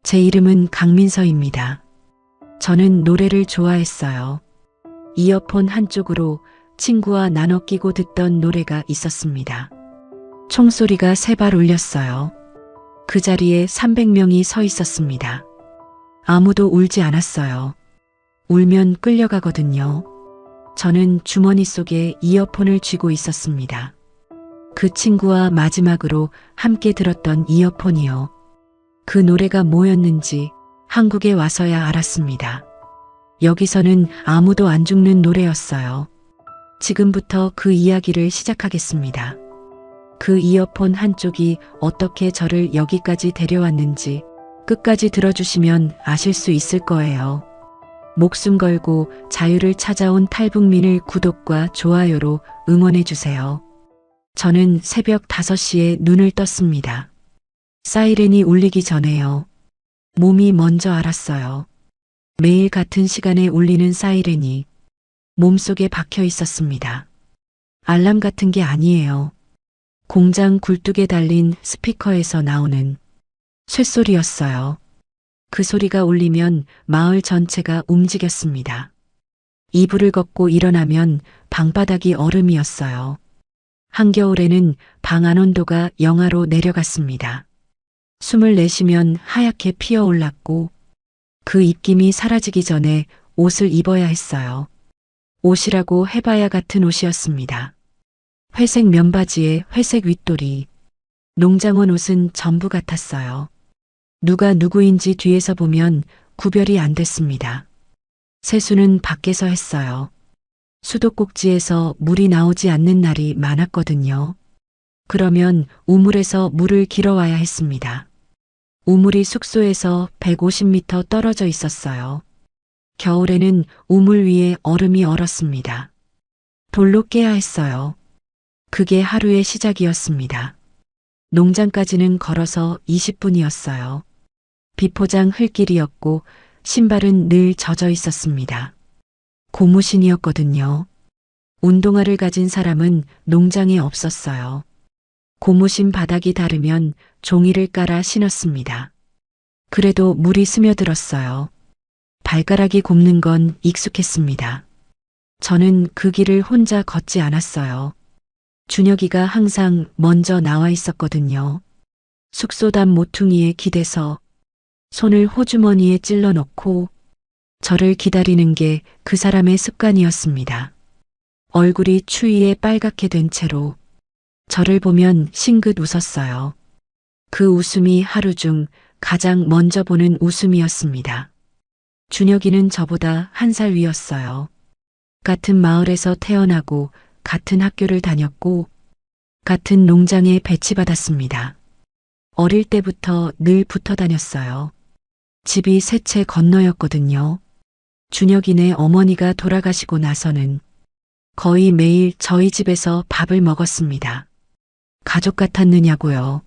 제 이름은 강민서입니다. 저는 노래를 좋아했어요. 이어폰 한쪽으로 친구와 나눠 끼고 듣던 노래가 있었습니다. 총소리가 3발 울렸어요. 그 자리에 300명이 서 있었습니다. 아무도 울지 않았어요. 울면 끌려가거든요. 저는 주머니 속에 이어폰을 쥐고 있었습니다. 그 친구와 마지막으로 함께 들었던 이어폰이요. 그 노래가 뭐였는지 한국에 와서야 알았습니다. 여기서는 아무도 안 죽는 노래였어요. 지금부터 그 이야기를 시작하겠습니다. 그 이어폰 한쪽이 어떻게 저를 여기까지 데려왔는지 끝까지 들어주시면 아실 수 있을 거예요. 목숨 걸고 자유를 찾아온 탈북민을 구독과 좋아요로 응원해주세요. 저는 새벽 5시에 눈을 떴습니다. 사이렌이 울리기 전에요. 몸이 먼저 알았어요. 매일 같은 시간에 울리는 사이렌이 몸속에 박혀 있었습니다. 알람 같은 게 아니에요. 공장 굴뚝에 달린 스피커에서 나오는 쇳소리였어요. 그 소리가 울리면 마을 전체가 움직였습니다. 이불을 걷고 일어나면 방바닥이 얼음이었어요. 한겨울에는 방 안 온도가 영하로 내려갔습니다. 숨을 내쉬면 하얗게 피어올랐고 그 입김이 사라지기 전에 옷을 입어야 했어요. 옷이라고 해봐야 같은 옷이었습니다. 회색 면바지에 회색 윗돌이. 농장원 옷은 전부 같았어요. 누가 누구인지 뒤에서 보면 구별이 안 됐습니다. 세수는 밖에서 했어요. 수도꼭지에서 물이 나오지 않는 날이 많았거든요. 그러면 우물에서 물을 길어와야 했습니다. 우물이 숙소에서 150m 떨어져 있었어요. 겨울에는 우물 위에 얼음이 얼었습니다. 돌로 깨야 했어요. 그게 하루의 시작이었습니다. 농장까지는 걸어서 20분이었어요. 비포장 흙길이었고 신발은 늘 젖어 있었습니다. 고무신이었거든요. 운동화를 가진 사람은 농장에 없었어요. 고무신 바닥이 닳으면 종이를 깔아 신었습니다. 그래도 물이 스며들었어요. 발가락이 곱는 건 익숙했습니다. 저는 그 길을 혼자 걷지 않았어요. 준혁이가 항상 먼저 나와 있었거든요. 숙소담 모퉁이에 기대서 손을 호주머니에 찔러 넣고 저를 기다리는 게 그 사람의 습관이었습니다. 얼굴이 추위에 빨갛게 된 채로 저를 보면 싱긋 웃었어요. 그 웃음이 하루 중 가장 먼저 보는 웃음이었습니다. 준혁이는 저보다 1살 위였어요. 같은 마을에서 태어나고 같은 학교를 다녔고 같은 농장에 배치받았습니다. 어릴 때부터 늘 붙어 다녔어요. 집이 세 채 건너였거든요. 준혁이네 어머니가 돌아가시고 나서는 거의 매일 저희 집에서 밥을 먹었습니다. 가족 같았느냐고요.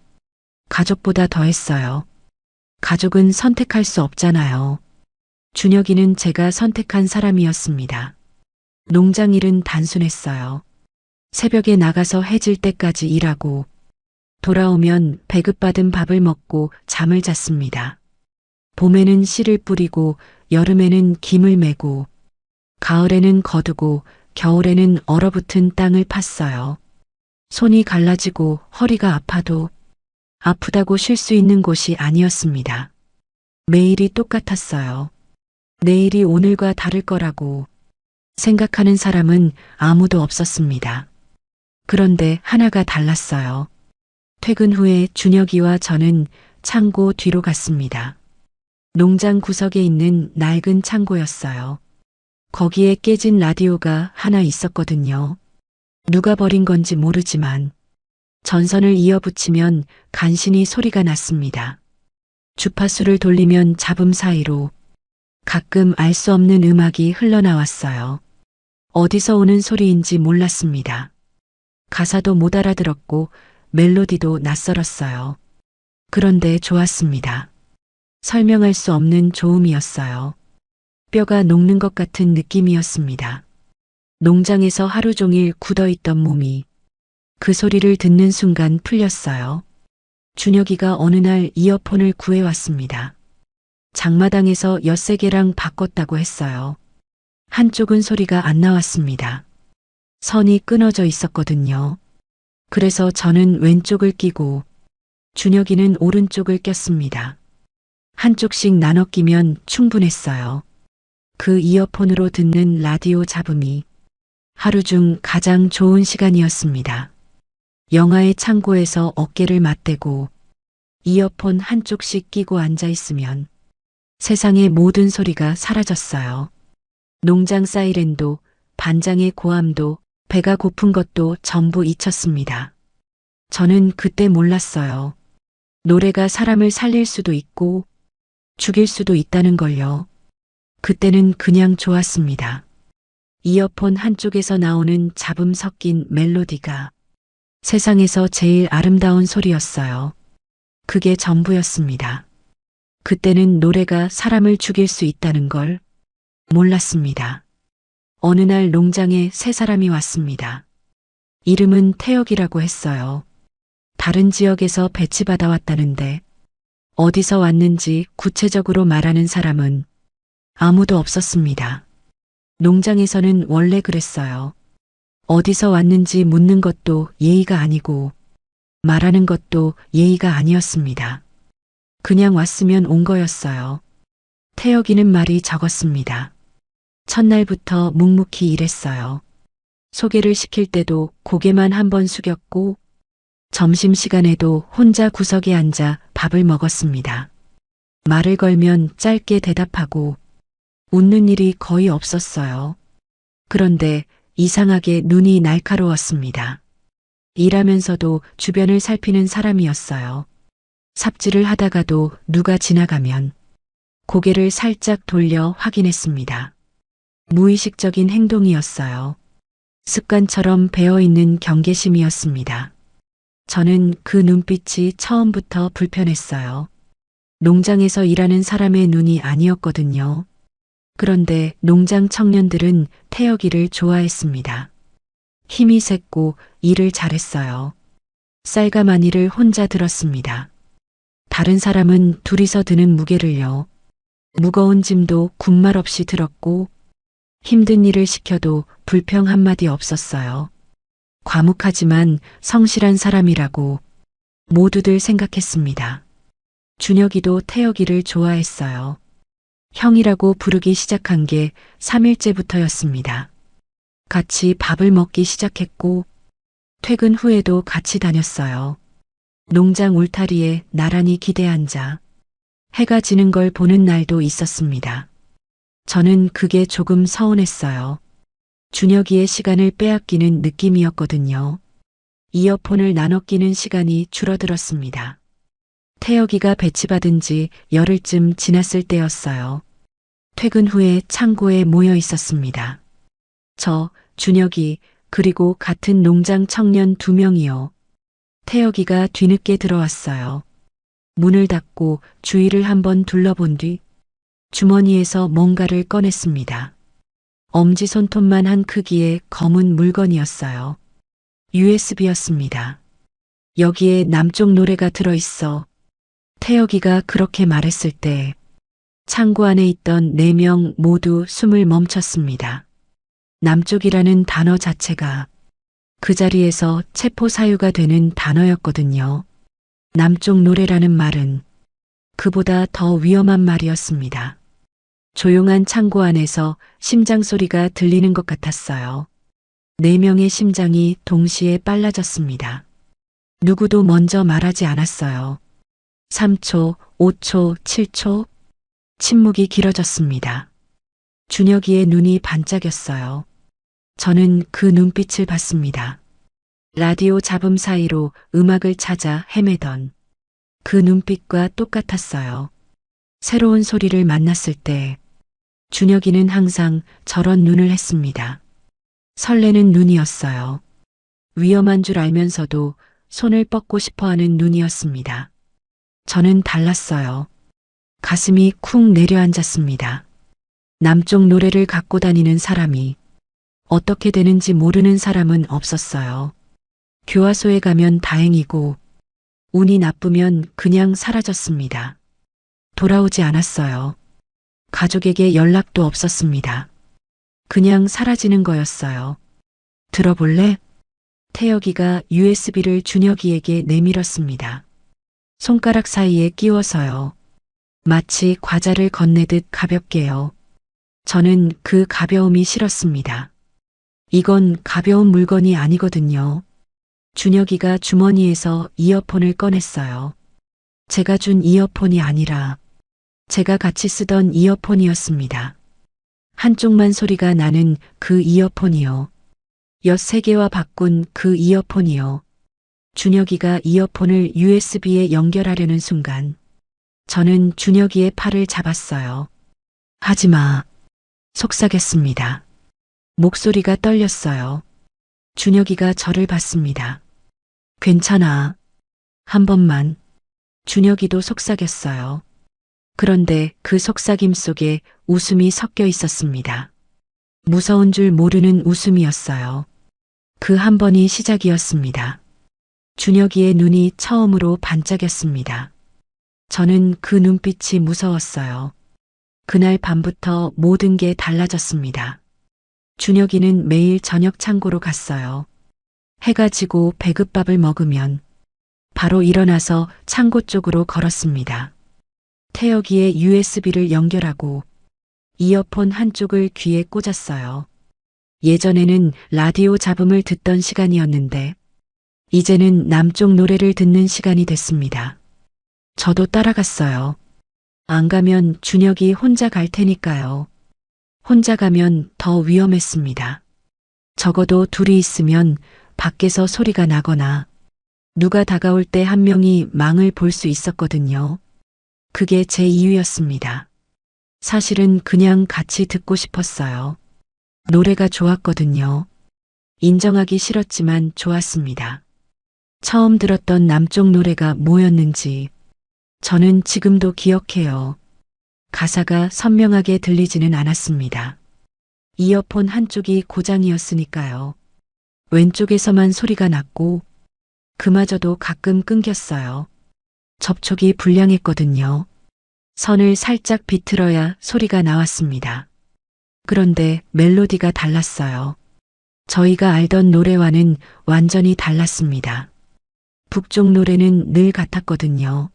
가족보다 더했어요. 가족은 선택할 수 없잖아요. 준혁이는 제가 선택한 사람이었습니다. 농장 일은 단순했어요. 새벽에 나가서 해질 때까지 일하고 돌아오면 배급받은 밥을 먹고 잠을 잤습니다. 봄에는 씨를 뿌리고 여름에는 김을 메고 가을에는 거두고 겨울에는 얼어붙은 땅을 팠어요. 손이 갈라지고 허리가 아파도 아프다고 쉴 수 있는 곳이 아니었습니다. 매일이 똑같았어요. 내일이 오늘과 다를 거라고 생각하는 사람은 아무도 없었습니다. 그런데 하나가 달랐어요. 퇴근 후에 준혁이와 저는 창고 뒤로 갔습니다. 농장 구석에 있는 낡은 창고였어요. 거기에 깨진 라디오가 하나 있었거든요. 누가 버린 건지 모르지만 전선을 이어붙이면 간신히 소리가 났습니다. 주파수를 돌리면 잡음 사이로 가끔 알 수 없는 음악이 흘러나왔어요. 어디서 오는 소리인지 몰랐습니다. 가사도 못 알아들었고 멜로디도 낯설었어요. 그런데 좋았습니다. 설명할 수 없는 좋음이었어요. 뼈가 녹는 것 같은 느낌이었습니다. 농장에서 하루 종일 굳어있던 몸이 그 소리를 듣는 순간 풀렸어요. 준혁이가 어느 날 이어폰을 구해왔습니다. 장마당에서 엿새개랑 바꿨다고 했어요. 한쪽은 소리가 안 나왔습니다. 선이 끊어져 있었거든요. 그래서 저는 왼쪽을 끼고 준혁이는 오른쪽을 꼈습니다. 한쪽씩 나눠 끼면 충분했어요. 그 이어폰으로 듣는 라디오 잡음이 하루 중 가장 좋은 시간이었습니다. 영화의 창고에서 어깨를 맞대고 이어폰 한쪽씩 끼고 앉아 있으면 세상의 모든 소리가 사라졌어요. 농장 사이렌도, 반장의 고함도, 배가 고픈 것도 전부 잊혔습니다. 저는 그때 몰랐어요. 노래가 사람을 살릴 수도 있고 죽일 수도 있다는 걸요. 그때는 그냥 좋았습니다. 이어폰 한쪽에서 나오는 잡음 섞인 멜로디가 세상에서 제일 아름다운 소리였어요. 그게 전부였습니다. 그때는 노래가 사람을 죽일 수 있다는 걸 몰랐습니다. 어느 날 농장에 새 사람이 왔습니다. 이름은 태혁이라고 했어요. 다른 지역에서 배치받아 왔다는데 어디서 왔는지 구체적으로 말하는 사람은 아무도 없었습니다. 농장에서는 원래 그랬어요. 어디서 왔는지 묻는 것도 예의가 아니고 말하는 것도 예의가 아니었습니다. 그냥 왔으면 온 거였어요. 태혁이는 말이 적었습니다. 첫날부터 묵묵히 일했어요. 소개를 시킬 때도 고개만 한번 숙였고 점심시간에도 혼자 구석에 앉아 밥을 먹었습니다. 말을 걸면 짧게 대답하고 웃는 일이 거의 없었어요. 그런데 이상하게 눈이 날카로웠습니다. 일하면서도 주변을 살피는 사람이었어요. 삽질을 하다가도 누가 지나가면 고개를 살짝 돌려 확인했습니다. 무의식적인 행동이었어요. 습관처럼 배어있는 경계심이었습니다. 저는 그 눈빛이 처음부터 불편했어요. 농장에서 일하는 사람의 눈이 아니었거든요. 그런데 농장 청년들은 태혁이를 좋아했습니다. 힘이 셌고 일을 잘했어요. 쌀가마니를 혼자 들었습니다. 다른 사람은 둘이서 드는 무게를요. 무거운 짐도 군말 없이 들었고 힘든 일을 시켜도 불평 한마디 없었어요. 과묵하지만 성실한 사람이라고 모두들 생각했습니다. 준혁이도 태혁이를 좋아했어요. 형이라고 부르기 시작한 게 3일째부터였습니다. 같이 밥을 먹기 시작했고 퇴근 후에도 같이 다녔어요. 농장 울타리에 나란히 기대 앉아 해가 지는 걸 보는 날도 있었습니다. 저는 그게 조금 서운했어요. 준혁이의 시간을 빼앗기는 느낌이었거든요. 이어폰을 나눠 끼는 시간이 줄어들었습니다. 태혁이가 배치받은 지 열흘쯤 지났을 때였어요. 퇴근 후에 창고에 모여 있었습니다. 저, 준혁이, 그리고 같은 농장 청년 2명이요. 태혁이가 뒤늦게 들어왔어요. 문을 닫고 주위를 한번 둘러본 뒤 주머니에서 뭔가를 꺼냈습니다. 엄지손톱만 한 크기의 검은 물건이었어요. USB였습니다. 여기에 남쪽 노래가 들어있어. 태혁이가 그렇게 말했을 때 창고 안에 있던 4명 모두 숨을 멈췄습니다. 남쪽이라는 단어 자체가 그 자리에서 체포 사유가 되는 단어였거든요. 남쪽 노래라는 말은 그보다 더 위험한 말이었습니다. 조용한 창고 안에서 심장 소리가 들리는 것 같았어요. 4명의 심장이 동시에 빨라졌습니다. 누구도 먼저 말하지 않았어요. 3초, 5초, 7초, 침묵이 길어졌습니다. 준혁이의 눈이 반짝였어요. 저는 그 눈빛을 봤습니다. 라디오 잡음 사이로 음악을 찾아 헤매던 그 눈빛과 똑같았어요. 새로운 소리를 만났을 때 준혁이는 항상 저런 눈을 했습니다. 설레는 눈이었어요. 위험한 줄 알면서도 손을 뻗고 싶어하는 눈이었습니다. 저는 달랐어요. 가슴이 쿵 내려앉았습니다. 남쪽 노래를 갖고 다니는 사람이 어떻게 되는지 모르는 사람은 없었어요. 교화소에 가면 다행이고 운이 나쁘면 그냥 사라졌습니다. 돌아오지 않았어요. 가족에게 연락도 없었습니다. 그냥 사라지는 거였어요. 들어볼래? 태혁이가 USB를 준혁이에게 내밀었습니다. 손가락 사이에 끼워서요. 마치 과자를 건네듯 가볍게요. 저는 그 가벼움이 싫었습니다. 이건 가벼운 물건이 아니거든요. 준혁이가 주머니에서 이어폰을 꺼냈어요. 제가 준 이어폰이 아니라 제가 같이 쓰던 이어폰이었습니다. 한쪽만 소리가 나는 그 이어폰이요. 엿 3개와 바꾼 그 이어폰이요. 준혁이가 이어폰을 USB에 연결하려는 순간 저는 준혁이의 팔을 잡았어요. 하지마. 속삭였습니다. 목소리가 떨렸어요. 준혁이가 저를 봤습니다. 괜찮아. 한 번만. 준혁이도 속삭였어요. 그런데 그 속삭임 속에 웃음이 섞여 있었습니다. 무서운 줄 모르는 웃음이었어요. 그 한 번이 시작이었습니다. 준혁이의 눈이 처음으로 반짝였습니다. 저는 그 눈빛이 무서웠어요. 그날 밤부터 모든 게 달라졌습니다. 준혁이는 매일 저녁 창고로 갔어요. 해가 지고 배급밥을 먹으면 바로 일어나서 창고 쪽으로 걸었습니다. 태혁이의 USB를 연결하고 이어폰 한쪽을 귀에 꽂았어요. 예전에는 라디오 잡음을 듣던 시간이었는데 이제는 남쪽 노래를 듣는 시간이 됐습니다. 저도 따라갔어요. 안 가면 준혁이 혼자 갈 테니까요. 혼자 가면 더 위험했습니다. 적어도 둘이 있으면 밖에서 소리가 나거나 누가 다가올 때 한 명이 망을 볼 수 있었거든요. 그게 제 이유였습니다. 사실은 그냥 같이 듣고 싶었어요. 노래가 좋았거든요. 인정하기 싫었지만 좋았습니다. 처음 들었던 남쪽 노래가 뭐였는지 저는 지금도 기억해요. 가사가 선명하게 들리지는 않았습니다. 이어폰 한쪽이 고장이었으니까요. 왼쪽에서만 소리가 났고 그마저도 가끔 끊겼어요. 접촉이 불량했거든요. 선을 살짝 비틀어야 소리가 나왔습니다. 그런데 멜로디가 달랐어요. 저희가 알던 노래와는 완전히 달랐습니다. 북쪽 노래는 늘 같았거든요.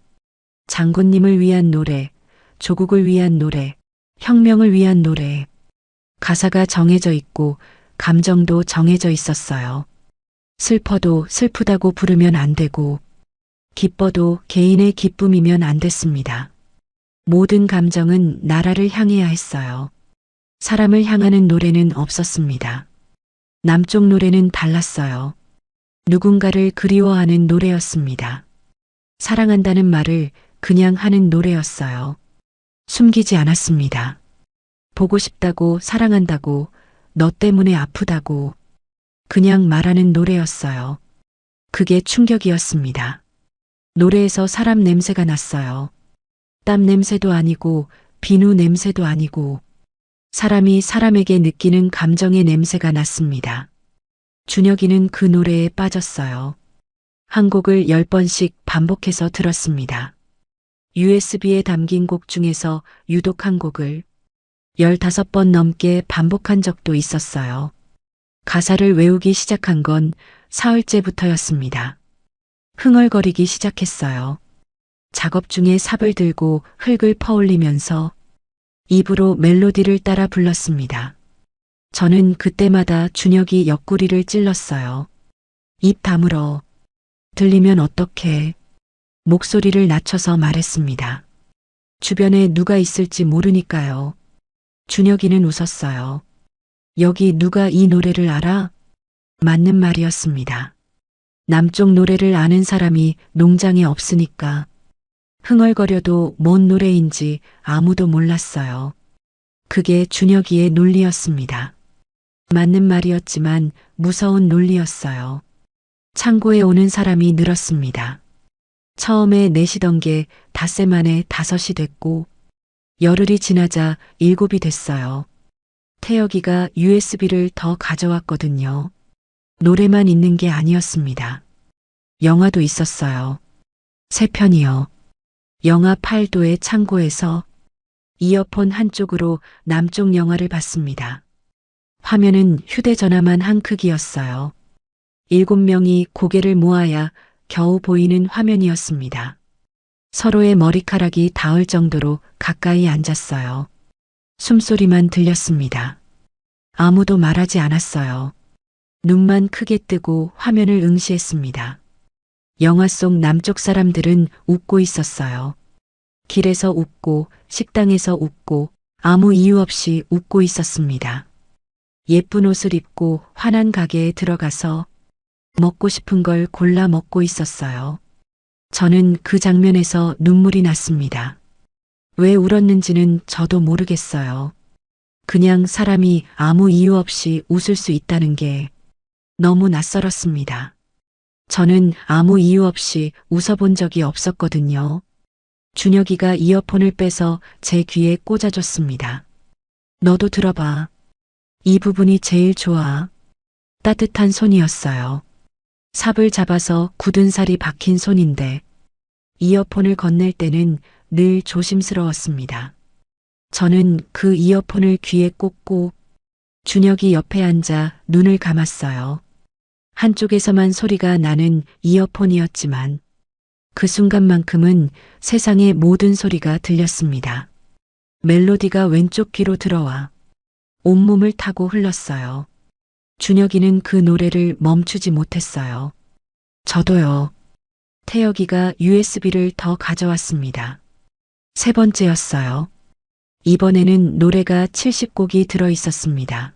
장군님을 위한 노래, 조국을 위한 노래, 혁명을 위한 노래. 가사가 정해져 있고 감정도 정해져 있었어요. 슬퍼도 슬프다고 부르면 안 되고 기뻐도 개인의 기쁨이면 안 됐습니다. 모든 감정은 나라를 향해야 했어요. 사람을 향하는 노래는 없었습니다. 남쪽 노래는 달랐어요. 누군가를 그리워하는 노래였습니다. 사랑한다는 말을 그냥 하는 노래였어요. 숨기지 않았습니다. 보고 싶다고, 사랑한다고, 너 때문에 아프다고 그냥 말하는 노래였어요. 그게 충격이었습니다. 노래에서 사람 냄새가 났어요. 땀 냄새도 아니고 비누 냄새도 아니고 사람이 사람에게 느끼는 감정의 냄새가 났습니다. 준혁이는 그 노래에 빠졌어요. 한 곡을 10번씩 반복해서 들었습니다. USB에 담긴 곡 중에서 유독 한 곡을 15번 넘게 반복한 적도 있었어요. 가사를 외우기 시작한 건 사흘째부터였습니다. 흥얼거리기 시작했어요. 작업 중에 삽을 들고 흙을 퍼올리면서 입으로 멜로디를 따라 불렀습니다. 저는 그때마다 준혁이 옆구리를 찔렀어요. 입 다물어. 들리면 어떡해. 목소리를 낮춰서 말했습니다. 주변에 누가 있을지 모르니까요. 준혁이는 웃었어요. 여기 누가 이 노래를 알아? 맞는 말이었습니다. 남쪽 노래를 아는 사람이 농장에 없으니까 흥얼거려도 뭔 노래인지 아무도 몰랐어요. 그게 준혁이의 논리였습니다. 맞는 말이었지만 무서운 논리였어요. 창고에 오는 사람이 늘었습니다. 처음에 4시던 게 닷새 만에 5이 됐고 열흘이 지나자 7이 됐어요. 태혁이가 USB를 더 가져왔거든요. 노래만 있는 게 아니었습니다. 영화도 있었어요. 3편이요. 영하 8도의 창고에서 이어폰 한쪽으로 남쪽 영화를 봤습니다. 화면은 휴대전화만 한 크기였어요. 7명이 고개를 모아야 겨우 보이는 화면이었습니다. 서로의 머리카락이 닿을 정도로 가까이 앉았어요. 숨소리만 들렸습니다. 아무도 말하지 않았어요. 눈만 크게 뜨고 화면을 응시했습니다. 영화 속 남쪽 사람들은 웃고 있었어요. 길에서 웃고 식당에서 웃고 아무 이유 없이 웃고 있었습니다. 예쁜 옷을 입고 환한 가게에 들어가서 먹고 싶은 걸 골라 먹고 있었어요. 저는 그 장면에서 눈물이 났습니다. 왜 울었는지는 저도 모르겠어요. 그냥 사람이 아무 이유 없이 웃을 수 있다는 게 너무 낯설었습니다. 저는 아무 이유 없이 웃어본 적이 없었거든요. 준혁이가 이어폰을 빼서 제 귀에 꽂아줬습니다. 너도 들어봐. 이 부분이 제일 좋아. 따뜻한 손이었어요. 삽을 잡아서 굳은 살이 박힌 손인데 이어폰을 건넬 때는 늘 조심스러웠습니다. 저는 그 이어폰을 귀에 꽂고 준혁이 옆에 앉아 눈을 감았어요. 한쪽에서만 소리가 나는 이어폰이었지만 그 순간만큼은 세상의 모든 소리가 들렸습니다. 멜로디가 왼쪽 귀로 들어와 온몸을 타고 흘렀어요. 준혁이는 그 노래를 멈추지 못했어요. 저도요. 태혁이가 USB를 더 가져왔습니다. 세 번째였어요. 이번에는 노래가 70곡이 들어 있었습니다.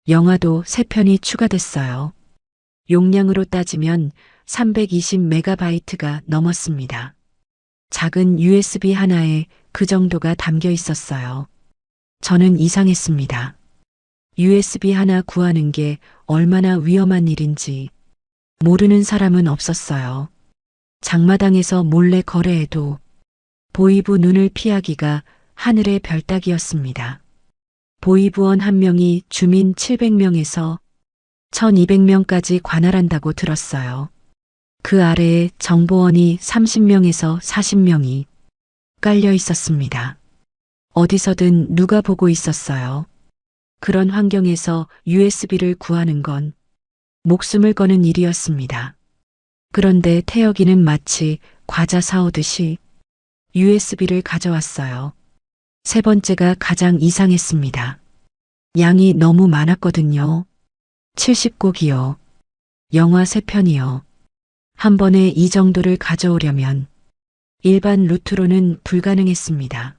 영화도 3편이 추가됐어요. 용량으로 따지면 320메가바이트가 넘었습니다. 작은 USB 하나에 그 정도가 담겨 있었어요. 저는 이상했습니다. USB 하나 구하는 게 얼마나 위험한 일인지 모르는 사람은 없었어요. 장마당에서 몰래 거래해도 보이부 눈을 피하기가 하늘의 별 따기였습니다. 보이부원 한 명이 주민 700명에서 1200명까지 관할한다고 들었어요. 그 아래에 정보원이 30명에서 40명이 깔려 있었습니다. 어디서든 누가 보고 있었어요. 그런 환경에서 USB를 구하는 건 목숨을 거는 일이었습니다. 그런데 태혁이는 마치 과자 사오듯이 USB를 가져왔어요. 세 번째가 가장 이상했습니다. 양이 너무 많았거든요. 70곡이요. 영화 3편이요. 한 번에 이 정도를 가져오려면 일반 루트로는 불가능했습니다.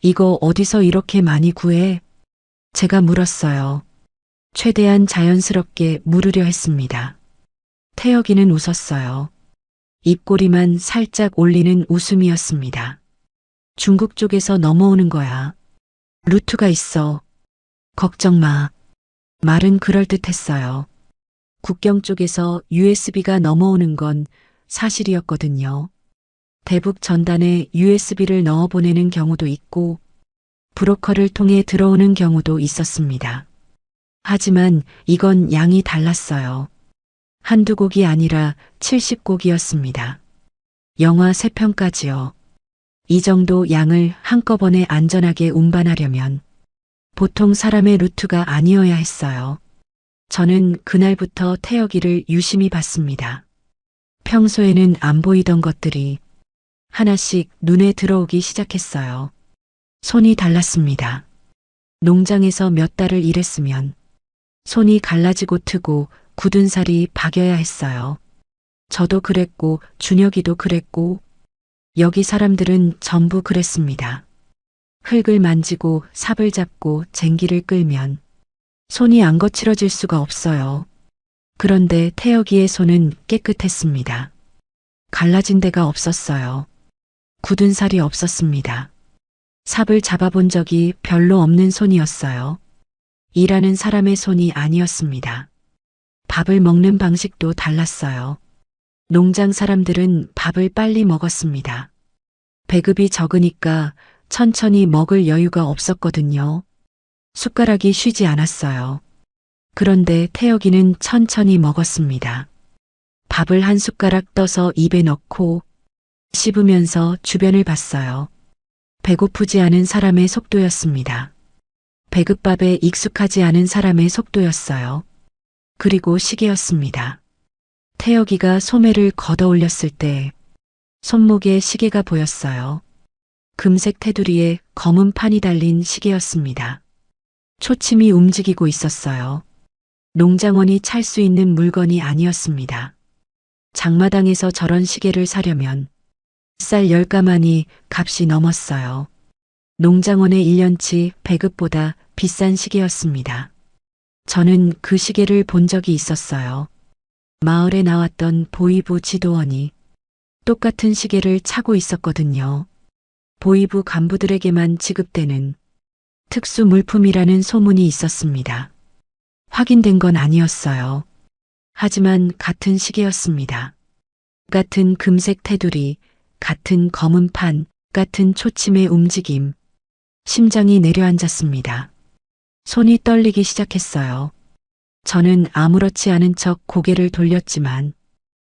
이거 어디서 이렇게 많이 구해? 제가 물었어요. 최대한 자연스럽게 물으려 했습니다. 태혁이는 웃었어요. 입꼬리만 살짝 올리는 웃음이었습니다. 중국 쪽에서 넘어오는 거야. 루트가 있어. 걱정 마. 말은 그럴듯했어요. 국경 쪽에서 USB가 넘어오는 건 사실이었거든요. 대북 전단에 USB를 넣어 보내는 경우도 있고 브로커를 통해 들어오는 경우도 있었습니다. 하지만 이건 양이 달랐어요. 한두 곡이 아니라 70곡이었습니다. 영화 3편까지요. 이 정도 양을 한꺼번에 안전하게 운반하려면 보통 사람의 루트가 아니어야 했어요. 저는 그날부터 태혁이를 유심히 봤습니다. 평소에는 안 보이던 것들이 하나씩 눈에 들어오기 시작했어요. 손이 달랐습니다. 농장에서 몇 달을 일했으면 손이 갈라지고 트고 굳은 살이 박여야 했어요. 저도 그랬고 준혁이도 그랬고 여기 사람들은 전부 그랬습니다. 흙을 만지고 삽을 잡고 쟁기를 끌면 손이 안 거칠어질 수가 없어요. 그런데 태혁이의 손은 깨끗했습니다. 갈라진 데가 없었어요. 굳은 살이 없었습니다. 삽을 잡아본 적이 별로 없는 손이었어요. 일하는 사람의 손이 아니었습니다. 밥을 먹는 방식도 달랐어요. 농장 사람들은 밥을 빨리 먹었습니다. 배급이 적으니까 천천히 먹을 여유가 없었거든요. 숟가락이 쉬지 않았어요. 그런데 태혁이는 천천히 먹었습니다. 밥을 한 숟가락 떠서 입에 넣고 씹으면서 주변을 봤어요. 배고프지 않은 사람의 속도였습니다. 배급밥에 익숙하지 않은 사람의 속도였어요. 그리고 시계였습니다. 태혁이가 소매를 걷어 올렸을 때 손목에 시계가 보였어요. 금색 테두리에 검은 판이 달린 시계였습니다. 초침이 움직이고 있었어요. 농장원이 찰 수 있는 물건이 아니었습니다. 장마당에서 저런 시계를 사려면 쌀 10가마니 값이 넘었어요. 농장원의 1년치 배급보다 비싼 시계였습니다. 저는 그 시계를 본 적이 있었어요. 마을에 나왔던 보이부 지도원이 똑같은 시계를 차고 있었거든요. 보이부 간부들에게만 지급되는 특수 물품이라는 소문이 있었습니다. 확인된 건 아니었어요. 하지만 같은 시계였습니다. 같은 금색 테두리, 같은 검은 판, 같은 초침의 움직임. 심장이 내려앉았습니다. 손이 떨리기 시작했어요. 저는 아무렇지 않은 척 고개를 돌렸지만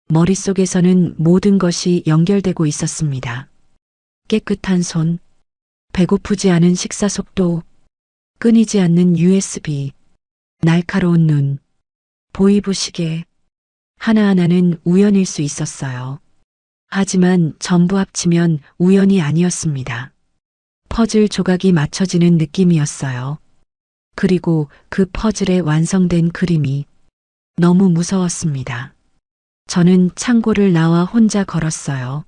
머릿속에서는 모든 것이 연결되고 있었습니다. 깨끗한 손, 배고프지 않은 식사 속도, 끊이지 않는 USB, 날카로운 눈, 보이부 시계. 하나하나는 우연일 수 있었어요. 하지만 전부 합치면 우연이 아니었습니다. 퍼즐 조각이 맞춰지는 느낌이었어요. 그리고 그 퍼즐의 완성된 그림이 너무 무서웠습니다. 저는 창고를 나와 혼자 걸었어요.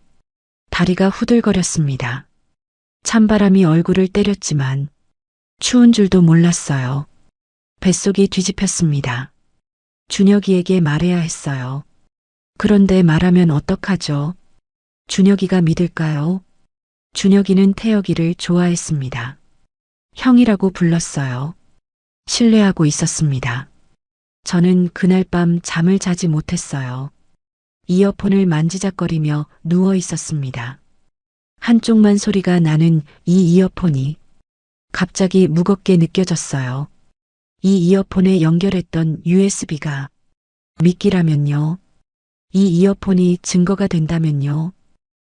다리가 후들거렸습니다. 찬바람이 얼굴을 때렸지만 추운 줄도 몰랐어요. 뱃속이 뒤집혔습니다. 준혁이에게 말해야 했어요. 그런데 말하면 어떡하죠? 준혁이가 믿을까요? 준혁이는 태혁이를 좋아했습니다. 형이라고 불렀어요. 신뢰하고 있었습니다. 저는 그날 밤 잠을 자지 못했어요. 이어폰을 만지작거리며 누워 있었습니다. 한쪽만 소리가 나는 이 이어폰이 갑자기 무겁게 느껴졌어요. 이 이어폰에 연결했던 USB가 미끼라면요. 이 이어폰이 증거가 된다면요.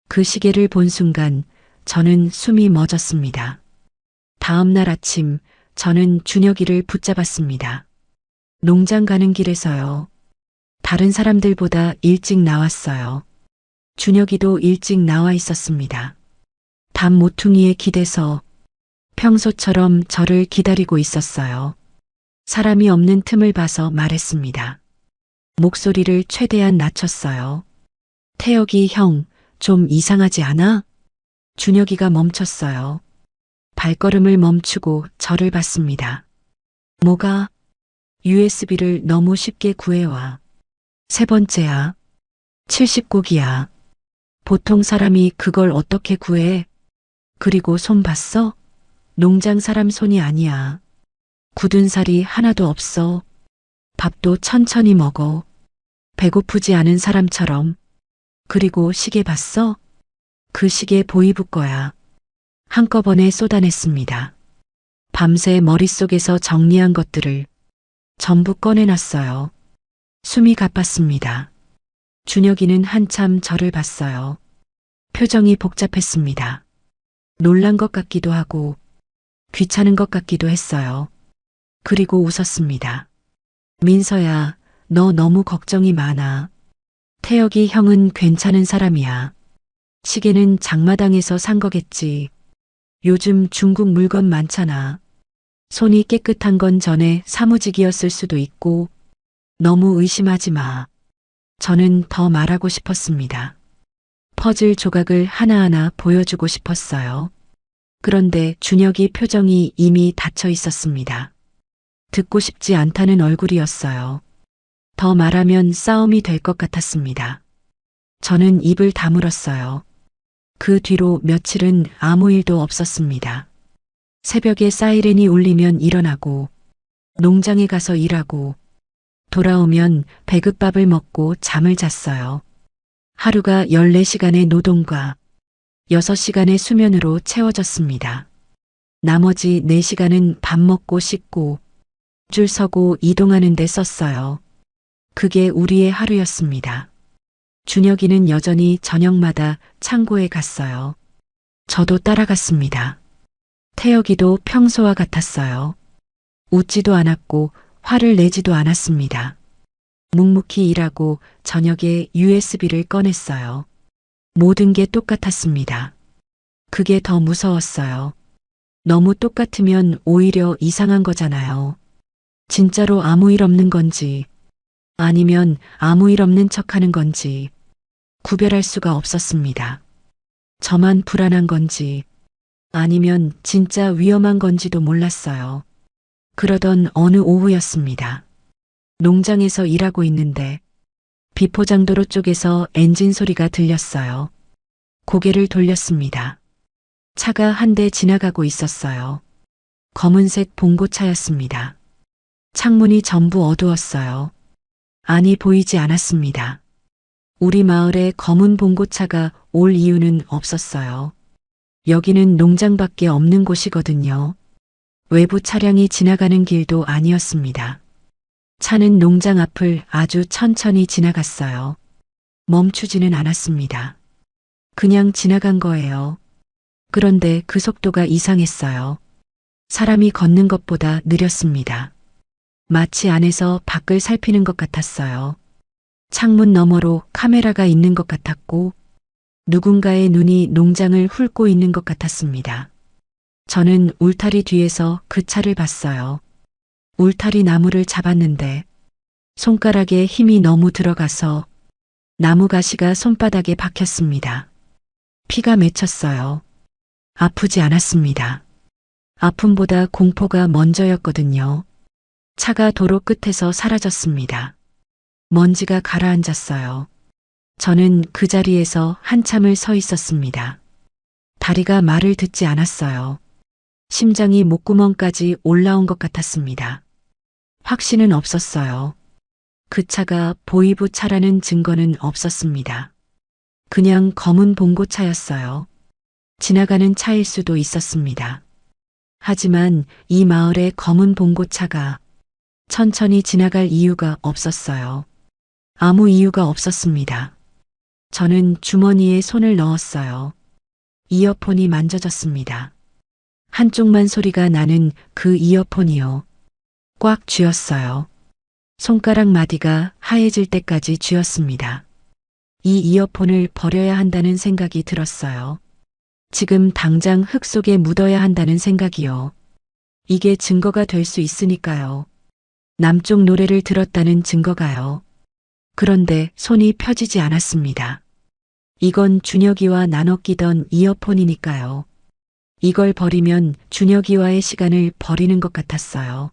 그 시계를 본 순간 저는 숨이 멎었습니다. 다음 날 아침 저는 준혁이를 붙잡았습니다. 농장 가는 길에서요. 다른 사람들보다 일찍 나왔어요. 준혁이도 일찍 나와 있었습니다. 담 모퉁이에 기대서 평소처럼 저를 기다리고 있었어요. 사람이 없는 틈을 봐서 말했습니다. 목소리를 최대한 낮췄어요. 태혁이 형, 좀 이상하지 않아? 준혁이가 멈췄어요. 발걸음을 멈추고 저를 봤습니다. 뭐가? USB를 너무 쉽게 구해와. 세 번째야. 70곡이야. 보통 사람이 그걸 어떻게 구해? 그리고 손 봤어? 농장 사람 손이 아니야. 굳은 살이 하나도 없어. 밥도 천천히 먹어. 배고프지 않은 사람처럼. 그리고 시계 봤어? 그 시계 보이부 거야. 한꺼번에 쏟아냈습니다. 밤새 머릿속에서 정리한 것들을 전부 꺼내놨어요. 숨이 가빴습니다. 준혁이는 한참 저를 봤어요. 표정이 복잡했습니다. 놀란 것 같기도 하고 귀찮은 것 같기도 했어요. 그리고 웃었습니다. 민서야, 너 너무 걱정이 많아. 태혁이 형은 괜찮은 사람이야. 시계는 장마당에서 산 거겠지. 요즘 중국 물건 많잖아. 손이 깨끗한 건 전에 사무직이었을 수도 있고 너무 의심하지 마. 저는 더 말하고 싶었습니다. 퍼즐 조각을 하나하나 보여주고 싶었어요. 그런데 준혁이 표정이 이미 닫혀 있었습니다. 듣고 싶지 않다는 얼굴이었어요. 더 말하면 싸움이 될 것 같았습니다. 저는 입을 다물었어요. 그 뒤로 며칠은 아무 일도 없었습니다. 새벽에 사이렌이 울리면 일어나고 농장에 가서 일하고 돌아오면 배급밥을 먹고 잠을 잤어요. 하루가 14시간의 노동과 6시간의 수면으로 채워졌습니다. 나머지 4시간은 밥 먹고 씻고 줄 서고 이동하는 데 썼어요. 그게 우리의 하루였습니다. 준혁이는 여전히 저녁마다 창고에 갔어요. 저도 따라갔습니다. 태혁이도 평소와 같았어요. 웃지도 않았고 화를 내지도 않았습니다. 묵묵히 일하고 저녁에 USB를 꺼냈어요. 모든 게 똑같았습니다. 그게 더 무서웠어요. 너무 똑같으면 오히려 이상한 거잖아요. 진짜로 아무 일 없는 건지, 아니면 아무 일 없는 척 하는 건지, 구별할 수가 없었습니다. 저만 불안한 건지, 아니면 진짜 위험한 건지도 몰랐어요. 그러던 어느 오후였습니다. 농장에서 일하고 있는데 비포장도로 쪽에서 엔진 소리가 들렸어요. 고개를 돌렸습니다. 차가 한 대 지나가고 있었어요. 검은색 봉고차였습니다. 창문이 전부 어두웠어요. 안이 보이지 않았습니다. 우리 마을에 검은 봉고차가 올 이유는 없었어요. 여기는 농장밖에 없는 곳이거든요. 외부 차량이 지나가는 길도 아니었습니다. 차는 농장 앞을 아주 천천히 지나갔어요. 멈추지는 않았습니다. 그냥 지나간 거예요. 그런데 그 속도가 이상했어요. 사람이 걷는 것보다 느렸습니다. 마치 안에서 밖을 살피는 것 같았어요. 창문 너머로 카메라가 있는 것 같았고 누군가의 눈이 농장을 훑고 있는 것 같았습니다. 저는 울타리 뒤에서 그 차를 봤어요. 울타리 나무를 잡았는데 손가락에 힘이 너무 들어가서 나무 가시가 손바닥에 박혔습니다. 피가 맺혔어요. 아프지 않았습니다. 아픔보다 공포가 먼저였거든요. 차가 도로 끝에서 사라졌습니다. 먼지가 가라앉았어요. 저는 그 자리에서 한참을 서 있었습니다. 다리가 말을 듣지 않았어요. 심장이 목구멍까지 올라온 것 같았습니다. 확신은 없었어요. 그 차가 보이부 차라는 증거는 없었습니다. 그냥 검은 봉고차였어요. 지나가는 차일 수도 있었습니다. 하지만 이 마을의 검은 봉고차가 천천히 지나갈 이유가 없었어요. 아무 이유가 없었습니다. 저는 주머니에 손을 넣었어요. 이어폰이 만져졌습니다. 한쪽만 소리가 나는 그 이어폰이요. 꽉 쥐었어요. 손가락 마디가 하얘질 때까지 쥐었습니다. 이 이어폰을 버려야 한다는 생각이 들었어요. 지금 당장 흙 속에 묻어야 한다는 생각이요. 이게 증거가 될 수 있으니까요. 남쪽 노래를 들었다는 증거가요. 그런데 손이 펴지지 않았습니다. 이건 준혁이와 나눠 끼던 이어폰이니까요. 이걸 버리면 준혁이와의 시간을 버리는 것 같았어요.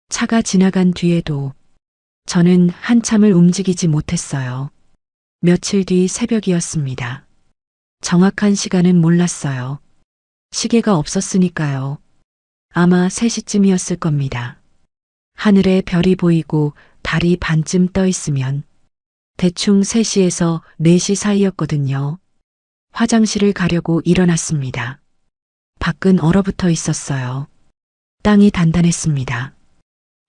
차가 지나간 뒤에도 저는 한참을 움직이지 못했어요. 며칠 뒤 새벽이었습니다. 정확한 시간은 몰랐어요. 시계가 없었으니까요. 아마 3시쯤이었을 겁니다. 하늘에 별이 보이고 달이 반쯤 떠 있으면 대충 3시에서 4시 사이였거든요. 화장실을 가려고 일어났습니다. 밖은 얼어붙어 있었어요. 땅이 단단했습니다.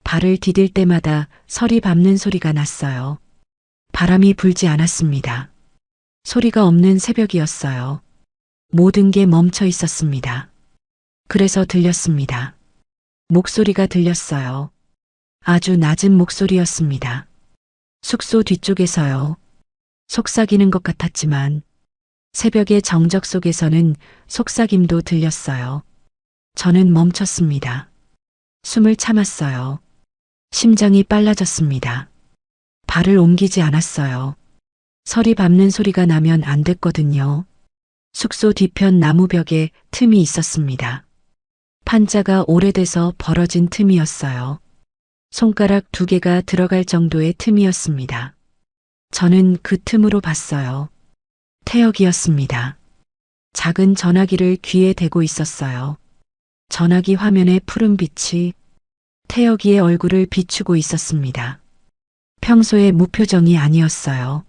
발을 디딜 때마다 서리 밟는 소리가 났어요. 바람이 불지 않았습니다. 소리가 없는 새벽이었어요. 모든 게 멈춰 있었습니다. 그래서 들렸습니다. 목소리가 들렸어요. 아주 낮은 목소리였습니다. 숙소 뒤쪽에서요. 속삭이는 것 같았지만 새벽의 정적 속에서는 속삭임도 들렸어요. 저는 멈췄습니다. 숨을 참았어요. 심장이 빨라졌습니다. 발을 옮기지 않았어요. 서리 밟는 소리가 나면 안 됐거든요. 숙소 뒤편 나무벽에 틈이 있었습니다. 판자가 오래돼서 벌어진 틈이었어요. 손가락 2개가 들어갈 정도의 틈이었습니다. 저는 그 틈으로 봤어요. 태혁이었습니다. 작은 전화기를 귀에 대고 있었어요. 전화기 화면의 푸른 빛이 태혁이의 얼굴을 비추고 있었습니다. 평소의 무표정이 아니었어요.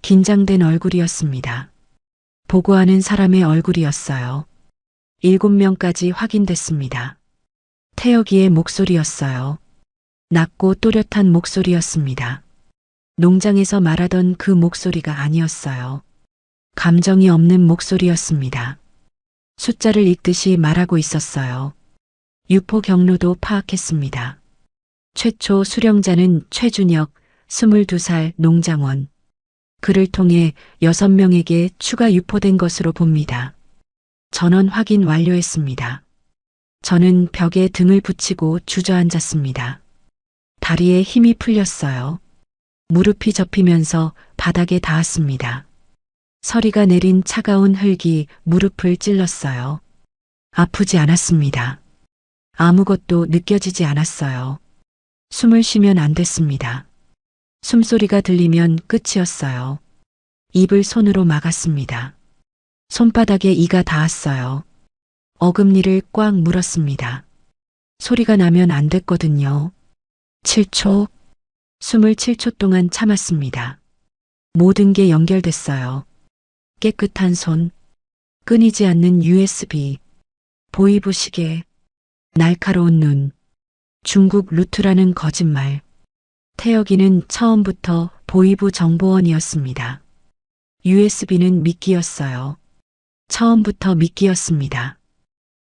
긴장된 얼굴이었습니다. 보고하는 사람의 얼굴이었어요. 7명까지 확인됐습니다. 태혁이의 목소리였어요. 낮고 또렷한 목소리였습니다. 농장에서 말하던 그 목소리가 아니었어요. 감정이 없는 목소리였습니다. 숫자를 읽듯이 말하고 있었어요. 유포 경로도 파악했습니다. 최초 수령자는 최준혁, 22살 농장원. 그를 통해 6명에게 추가 유포된 것으로 봅니다. 전원 확인 완료했습니다. 저는 벽에 등을 붙이고 주저앉았습니다. 다리에 힘이 풀렸어요. 무릎이 접히면서 바닥에 닿았습니다. 서리가 내린 차가운 흙이 무릎을 찔렀어요. 아프지 않았습니다. 아무것도 느껴지지 않았어요. 숨을 쉬면 안 됐습니다. 숨소리가 들리면 끝이었어요. 입을 손으로 막았습니다. 손바닥에 이가 닿았어요. 어금니를 꽉 물었습니다. 소리가 나면 안 됐거든요. 7초. 숨을 7초 동안 참았습니다. 모든 게 연결됐어요. 깨끗한 손, 끊이지 않는 USB, 보이부 시계, 날카로운 눈, 중국 루트라는 거짓말. 태혁이는 처음부터 보이부 정보원이었습니다. USB는 미끼였어요. 처음부터 미끼였습니다.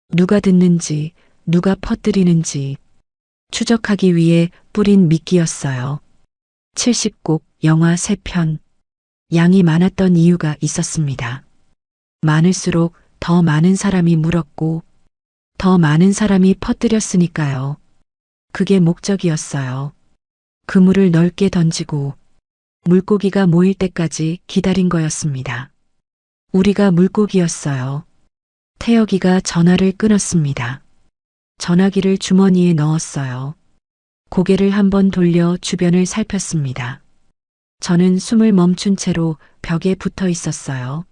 누가 듣는지, 누가 퍼뜨리는지 추적하기 위해 뿌린 미끼였어요. 70곡, 영화 3편. 양이 많았던 이유가 있었습니다. 많을수록 더 많은 사람이 물었고 더 많은 사람이 퍼뜨렸으니까요. 그게 목적이었어요. 그물을 넓게 던지고 물고기가 모일 때까지 기다린 거였습니다. 우리가 물고기였어요. 태혁이가 전화를 끊었습니다. 전화기를 주머니에 넣었어요. 고개를 한번 돌려 주변을 살폈습니다. 저는 숨을 멈춘 채로 벽에 붙어 있었어요.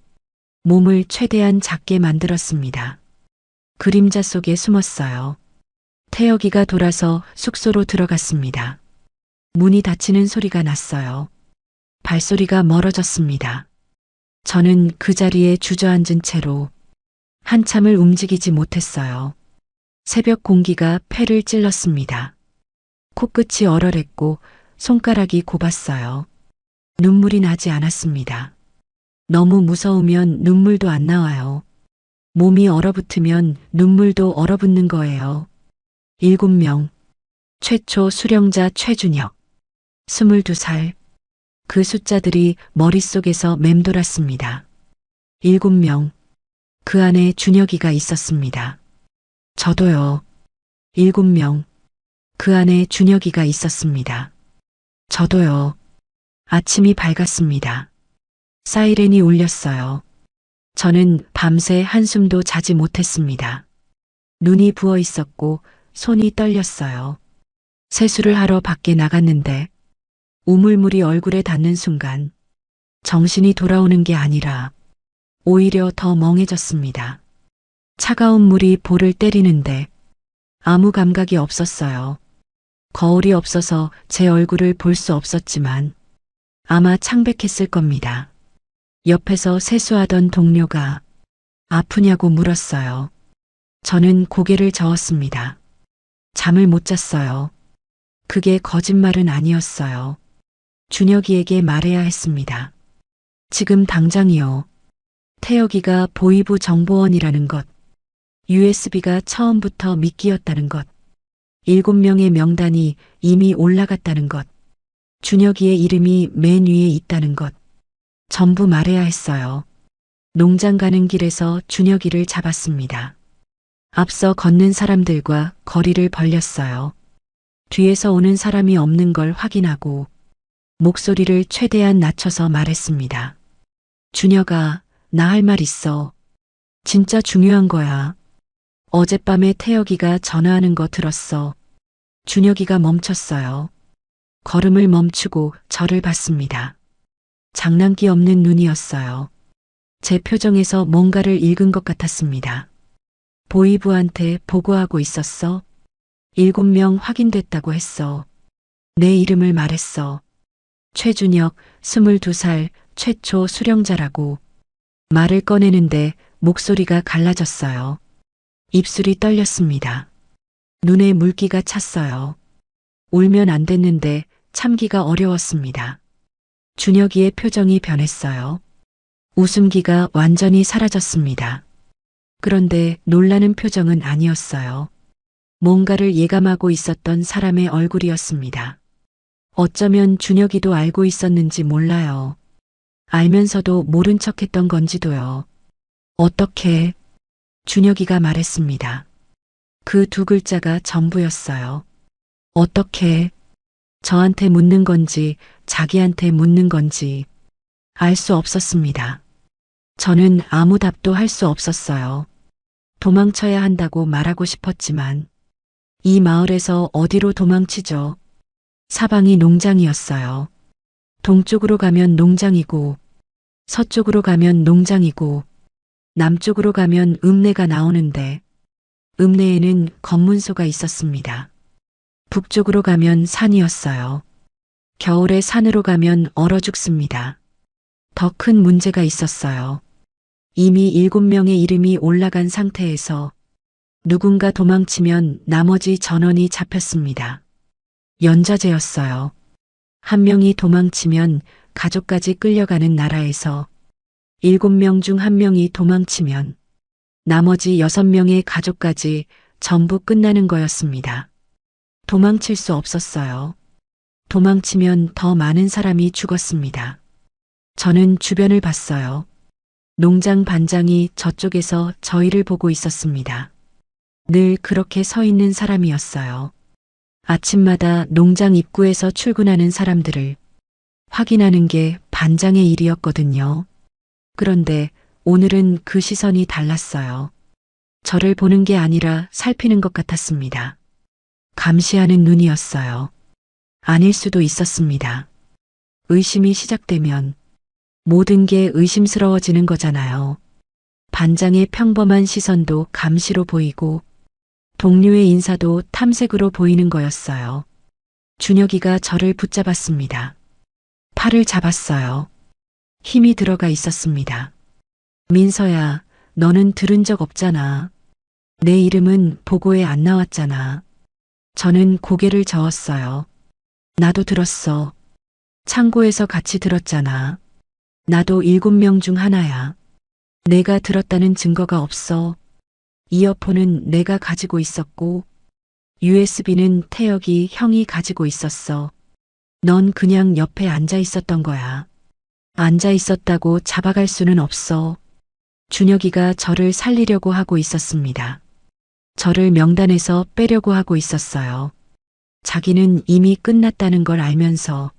몸을 최대한 작게 만들었습니다. 그림자 속에 숨었어요. 태혁이가 돌아서 숙소로 들어갔습니다. 문이 닫히는 소리가 났어요. 발소리가 멀어졌습니다. 저는 그 자리에 주저앉은 채로 한참을 움직이지 못했어요. 새벽 공기가 폐를 찔렀습니다. 코끝이 얼얼했고 손가락이 곱았어요. 눈물이 나지 않았습니다. 너무 무서우면 눈물도 안 나와요. 몸이 얼어붙으면 눈물도 얼어붙는 거예요. 7명. 최초 수령자 최준혁. 22살. 그 숫자들이 머릿속에서 맴돌았습니다. 7명. 그 안에 준혁이가 있었습니다. 저도요. 7명. 그 안에 준혁이가 있었습니다. 저도요. 아침이 밝았습니다. 사이렌이 울렸어요. 저는 밤새 한숨도 자지 못했습니다. 눈이 부어 있었고 손이 떨렸어요. 세수를 하러 밖에 나갔는데 우물물이 얼굴에 닿는 순간 정신이 돌아오는 게 아니라 오히려 더 멍해졌습니다. 차가운 물이 볼을 때리는데 아무 감각이 없었어요. 거울이 없어서 제 얼굴을 볼 수 없었지만 아마 창백했을 겁니다. 옆에서 세수하던 동료가 아프냐고 물었어요. 저는 고개를 저었습니다. 잠을 못 잤어요. 그게 거짓말은 아니었어요. 준혁이에게 말해야 했습니다. 지금 당장이요. 태혁이가 보이부 정보원이라는 것, USB가 처음부터 미끼였다는 것, 7명의 명단이 이미 올라갔다는 것, 준혁이의 이름이 맨 위에 있다는 것, 전부 말해야 했어요. 농장 가는 길에서 준혁이를 잡았습니다. 앞서 걷는 사람들과 거리를 벌렸어요. 뒤에서 오는 사람이 없는 걸 확인하고 목소리를 최대한 낮춰서 말했습니다. 준혁아, 나 할 말 있어. 진짜 중요한 거야. 어젯밤에 태혁이가 전화하는 거 들었어. 준혁이가 멈췄어요. 걸음을 멈추고 저를 봤습니다. 장난기 없는 눈이었어요. 제 표정에서 뭔가를 읽은 것 같았습니다. 보이부한테 보고하고 있었어. 7명 확인됐다고 했어. 내 이름을 말했어. 최준혁, 22살, 최초 수령자라고. 말을 꺼내는데 목소리가 갈라졌어요. 입술이 떨렸습니다. 눈에 물기가 찼어요. 울면 안 됐는데 참기가 어려웠습니다. 준혁이의 표정이 변했어요. 웃음기가 완전히 사라졌습니다. 그런데 놀라는 표정은 아니었어요. 뭔가를 예감하고 있었던 사람의 얼굴이었습니다. 어쩌면 준혁이도 알고 있었는지 몰라요. 알면서도 모른 척했던 건지도요. 어떻게? 준혁이가 말했습니다. 그 두 글자가 전부였어요. 어떻게? 저한테 묻는 건지 자기한테 묻는 건지 알 수 없었습니다. 저는 아무 답도 할 수 없었어요. 도망쳐야 한다고 말하고 싶었지만 이 마을에서 어디로 도망치죠? 사방이 농장이었어요. 동쪽으로 가면 농장이고 서쪽으로 가면 농장이고 남쪽으로 가면 읍내가 나오는데 읍내에는 검문소가 있었습니다. 북쪽으로 가면 산이었어요. 겨울에 산으로 가면 얼어 죽습니다. 더 큰 문제가 있었어요. 이미 7명의 이름이 올라간 상태에서 누군가 도망치면 나머지 전원이 잡혔습니다. 연좌제였어요. 한 명이 도망치면 가족까지 끌려가는 나라에서 7명 중 1명이 도망치면 나머지 6명의 가족까지 전부 끝나는 거였습니다. 도망칠 수 없었어요. 도망치면 더 많은 사람이 죽었습니다. 저는 주변을 봤어요. 농장 반장이 저쪽에서 저희를 보고 있었습니다. 늘 그렇게 서 있는 사람이었어요. 아침마다 농장 입구에서 출근하는 사람들을 확인하는 게 반장의 일이었거든요. 그런데 오늘은 그 시선이 달랐어요. 저를 보는 게 아니라 살피는 것 같았습니다. 감시하는 눈이었어요. 아닐 수도 있었습니다. 의심이 시작되면 모든 게 의심스러워지는 거잖아요. 반장의 평범한 시선도 감시로 보이고 동료의 인사도 탐색으로 보이는 거였어요. 준혁이가 저를 붙잡았습니다. 팔을 잡았어요. 힘이 들어가 있었습니다. 민서야, 너는 들은 적 없잖아. 내 이름은 보고에 안 나왔잖아. 저는 고개를 저었어요. 나도 들었어. 창고에서 같이 들었잖아. 나도 7명 중 하나야. 내가 들었다는 증거가 없어. 이어폰은 내가 가지고 있었고 USB는 태혁이 형이 가지고 있었어. 넌 그냥 옆에 앉아 있었던 거야. 앉아 있었다고 잡아갈 수는 없어. 준혁이가 저를 살리려고 하고 있었습니다. 저를 명단에서 빼려고 하고 있었어요. 자기는 이미 끝났다는 걸 알면서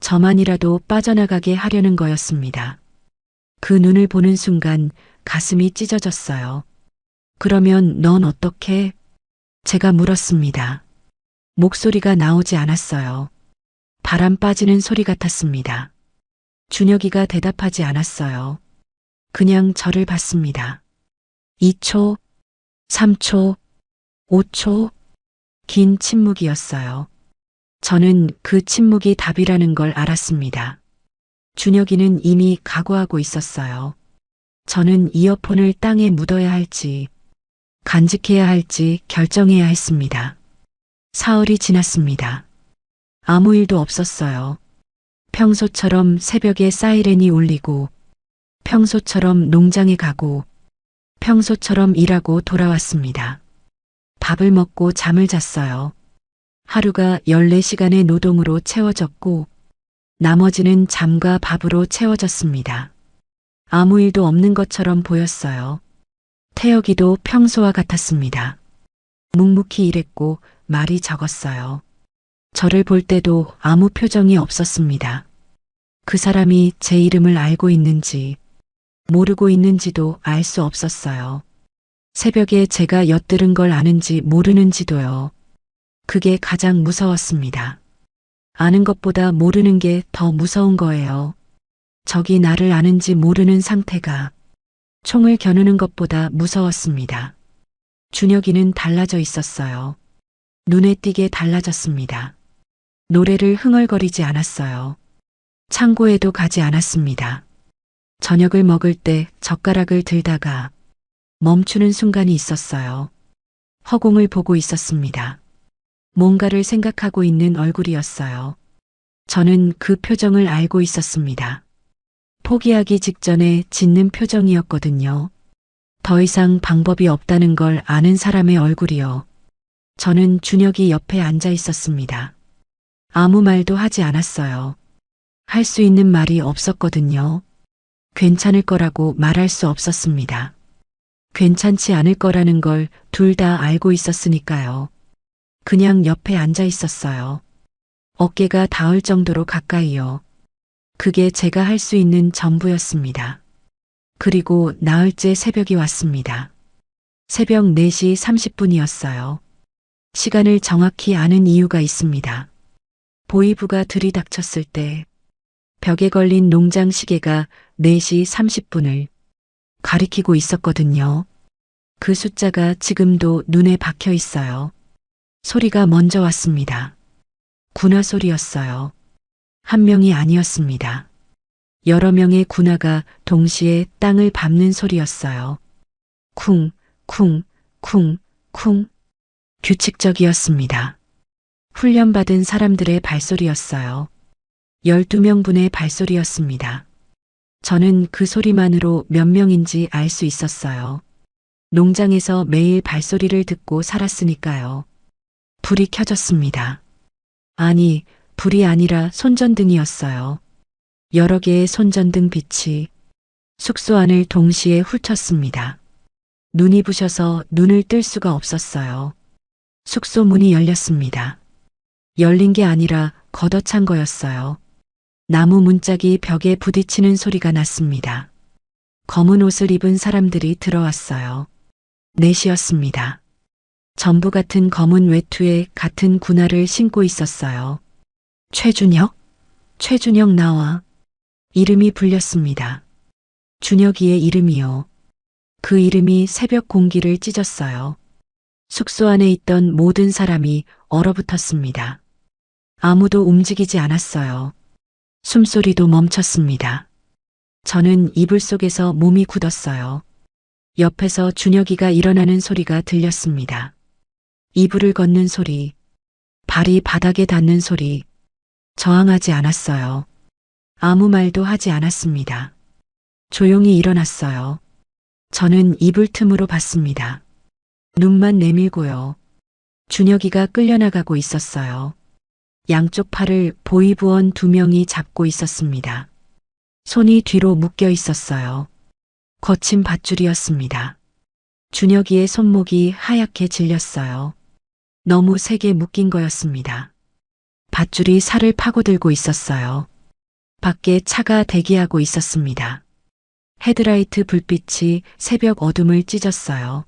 저만이라도 빠져나가게 하려는 거였습니다. 그 눈을 보는 순간 가슴이 찢어졌어요. 그러면 넌 어떻게? 제가 물었습니다. 목소리가 나오지 않았어요. 바람 빠지는 소리 같았습니다. 준혁이가 대답하지 않았어요. 그냥 저를 봤습니다. 2초, 3초, 5초, 긴 침묵이었어요. 저는 그 침묵이 답이라는 걸 알았습니다. 준혁이는 이미 각오하고 있었어요. 저는 이어폰을 땅에 묻어야 할지, 간직해야 할지 결정해야 했습니다. 사흘이 지났습니다. 아무 일도 없었어요. 평소처럼 새벽에 사이렌이 울리고, 평소처럼 농장에 가고, 평소처럼 일하고 돌아왔습니다. 밥을 먹고 잠을 잤어요. 하루가 14시간의 노동으로 채워졌고, 나머지는 잠과 밥으로 채워졌습니다. 아무 일도 없는 것처럼 보였어요. 태혁이도 평소와 같았습니다. 묵묵히 일했고 말이 적었어요. 저를 볼 때도 아무 표정이 없었습니다. 그 사람이 제 이름을 알고 있는지 모르고 있는지도 알 수 없었어요. 새벽에 제가 엿들은 걸 아는지 모르는지도요. 그게 가장 무서웠습니다. 아는 것보다 모르는 게 더 무서운 거예요. 적이 나를 아는지 모르는 상태가 총을 겨누는 것보다 무서웠습니다. 준혁이는 달라져 있었어요. 눈에 띄게 달라졌습니다. 노래를 흥얼거리지 않았어요. 창고에도 가지 않았습니다. 저녁을 먹을 때 젓가락을 들다가 멈추는 순간이 있었어요. 허공을 보고 있었습니다. 뭔가를 생각하고 있는 얼굴이었어요. 저는 그 표정을 알고 있었습니다. 포기하기 직전에 짓는 표정이었거든요. 더 이상 방법이 없다는 걸 아는 사람의 얼굴이요. 저는 준혁이 옆에 앉아 있었습니다. 아무 말도 하지 않았어요. 할 수 있는 말이 없었거든요. 괜찮을 거라고 말할 수 없었습니다. 괜찮지 않을 거라는 걸 둘 다 알고 있었으니까요. 그냥 옆에 앉아 있었어요. 어깨가 닿을 정도로 가까이요. 그게 제가 할 수 있는 전부였습니다. 그리고 나흘째 새벽이 왔습니다. 새벽 4시 30분이었어요. 시간을 정확히 아는 이유가 있습니다. 보이부가 들이닥쳤을 때 벽에 걸린 농장 시계가 4시 30분을 가리키고 있었거든요. 그 숫자가 지금도 눈에 박혀 있어요. 소리가 먼저 왔습니다. 군화 소리였어요. 한 명이 아니었습니다. 여러 명의 군화가 동시에 땅을 밟는 소리였어요. 쿵, 쿵, 쿵, 쿵. 규칙적이었습니다. 훈련받은 사람들의 발소리였어요. 12명분의 발소리였습니다. 저는 그 소리만으로 몇 명인지 알 수 있었어요. 농장에서 매일 발소리를 듣고 살았으니까요. 불이 켜졌습니다. 아니, 불이 아니라 손전등이었어요. 여러 개의 손전등 빛이 숙소 안을 동시에 훑었습니다. 눈이 부셔서 눈을 뜰 수가 없었어요. 숙소 문이 열렸습니다. 열린 게 아니라 걷어찬 거였어요. 나무 문짝이 벽에 부딪히는 소리가 났습니다. 검은 옷을 입은 사람들이 들어왔어요. 넷이었습니다. 전부 같은 검은 외투에 같은 군화를 신고 있었어요. 최준혁? 최준혁 나와. 이름이 불렸습니다. 준혁이의 이름이요. 그 이름이 새벽 공기를 찢었어요. 숙소 안에 있던 모든 사람이 얼어붙었습니다. 아무도 움직이지 않았어요. 숨소리도 멈췄습니다. 저는 이불 속에서 몸이 굳었어요. 옆에서 준혁이가 일어나는 소리가 들렸습니다. 이불을 걷는 소리, 발이 바닥에 닿는 소리. 저항하지 않았어요. 아무 말도 하지 않았습니다. 조용히 일어났어요. 저는 이불 틈으로 봤습니다. 눈만 내밀고요. 준혁이가 끌려나가고 있었어요. 양쪽 팔을 보이부원 2명이 잡고 있었습니다. 손이 뒤로 묶여 있었어요. 거친 밧줄이었습니다. 준혁이의 손목이 하얗게 질렸어요. 너무 세게 묶인 거였습니다. 밧줄이 살을 파고들고 있었어요. 밖에 차가 대기하고 있었습니다. 헤드라이트 불빛이 새벽 어둠을 찢었어요.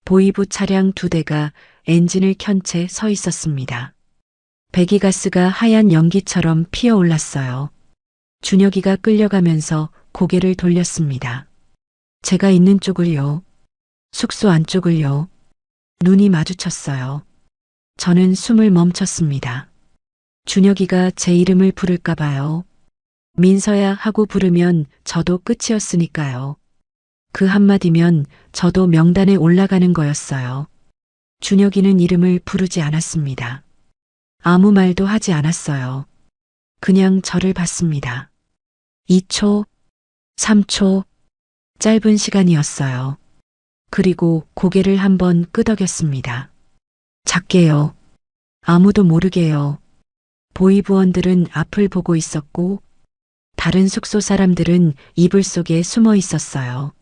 보이부 차량 2대가 엔진을 켠 채 서 있었습니다. 배기가스가 하얀 연기처럼 피어올랐어요. 준혁이가 끌려가면서 고개를 돌렸습니다. 제가 있는 쪽을요. 숙소 안쪽을요. 눈이 마주쳤어요. 저는 숨을 멈췄습니다. 준혁이가 제 이름을 부를까 봐요. 민서야 하고 부르면 저도 끝이었으니까요. 그 한마디면 저도 명단에 올라가는 거였어요. 준혁이는 이름을 부르지 않았습니다. 아무 말도 하지 않았어요. 그냥 저를 봤습니다. 2초, 3초, 짧은 시간이었어요. 그리고 고개를 한번 끄덕였습니다. 작게요. 아무도 모르게요. 보이부원들은 앞을 보고 있었고 다른 숙소 사람들은 이불 속에 숨어 있었어요.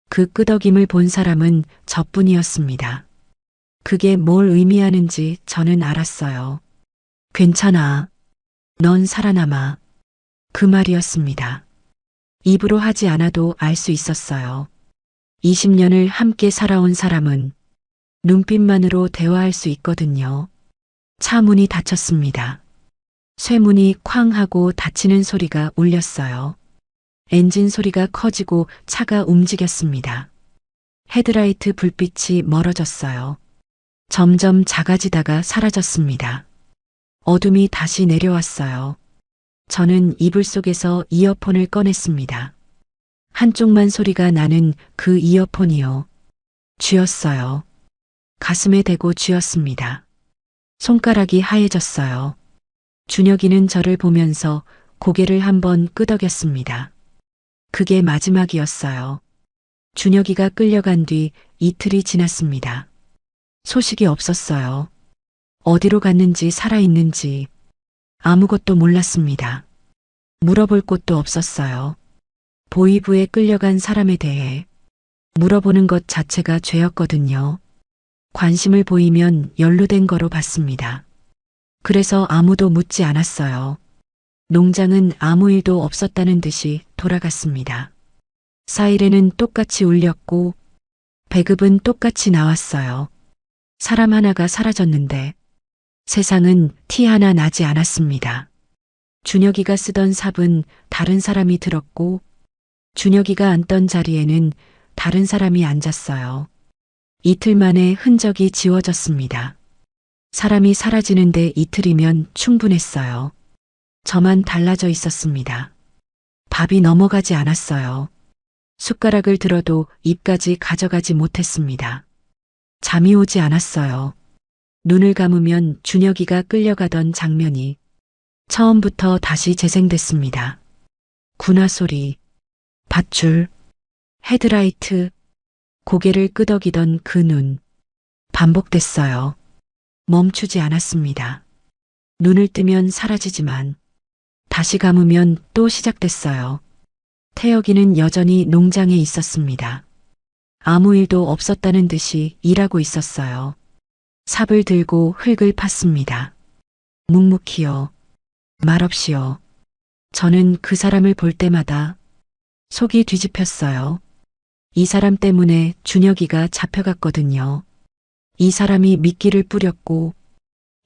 그 끄덕임을 본 사람은 저뿐이었습니다. 그게 뭘 의미하는지 저는 알았어요. 괜찮아. 넌 살아남아. 그 말이었습니다. 입으로 하지 않아도 알 수 있었어요. 20년을 함께 살아온 사람은 눈빛만으로 대화할 수 있거든요. 차 문이 닫혔습니다. 쇠문이 쾅 하고 닫히는 소리가 울렸어요. 엔진 소리가 커지고 차가 움직였습니다. 헤드라이트 불빛이 멀어졌어요. 점점 작아지다가 사라졌습니다. 어둠이 다시 내려왔어요. 저는 이불 속에서 이어폰을 꺼냈습니다. 한쪽만 소리가 나는 그 이어폰이요. 쥐었어요. 가슴에 대고 쥐었습니다. 손가락이 하얘졌어요. 준혁이는 저를 보면서 고개를 한번 끄덕였습니다. 그게 마지막이었어요. 준혁이가 끌려간 뒤 이틀이 지났습니다. 소식이 없었어요. 어디로 갔는지 살아있는지 아무것도 몰랐습니다. 물어볼 곳도 없었어요. 보이부에 끌려간 사람에 대해 물어보는 것 자체가 죄였거든요. 관심을 보이면 연루된 거로 봤습니다. 그래서 아무도 묻지 않았어요. 농장은 아무 일도 없었다는 듯이 돌아갔습니다. 사이렌은 똑같이 울렸고 배급은 똑같이 나왔어요. 사람 하나가 사라졌는데 세상은 티 하나 나지 않았습니다. 준혁이가 쓰던 삽은 다른 사람이 들었고 준혁이가 앉던 자리에는 다른 사람이 앉았어요. 이틀 만에 흔적이 지워졌습니다. 사람이 사라지는데 이틀이면 충분했어요. 저만 달라져 있었습니다. 밥이 넘어가지 않았어요. 숟가락을 들어도 입까지 가져가지 못했습니다. 잠이 오지 않았어요. 눈을 감으면 준혁이가 끌려가던 장면이 처음부터 다시 재생됐습니다. 군화 소리, 밧줄, 헤드라이트, 고개를 끄덕이던 그 눈. 반복됐어요. 멈추지 않았습니다. 눈을 뜨면 사라지지만 다시 감으면 또 시작됐어요. 태혁이는 여전히 농장에 있었습니다. 아무 일도 없었다는 듯이 일하고 있었어요. 삽을 들고 흙을 팠습니다. 묵묵히요. 말없이요. 저는 그 사람을 볼 때마다 속이 뒤집혔어요. 이 사람 때문에 준혁이가 잡혀갔거든요. 이 사람이 미끼를 뿌렸고,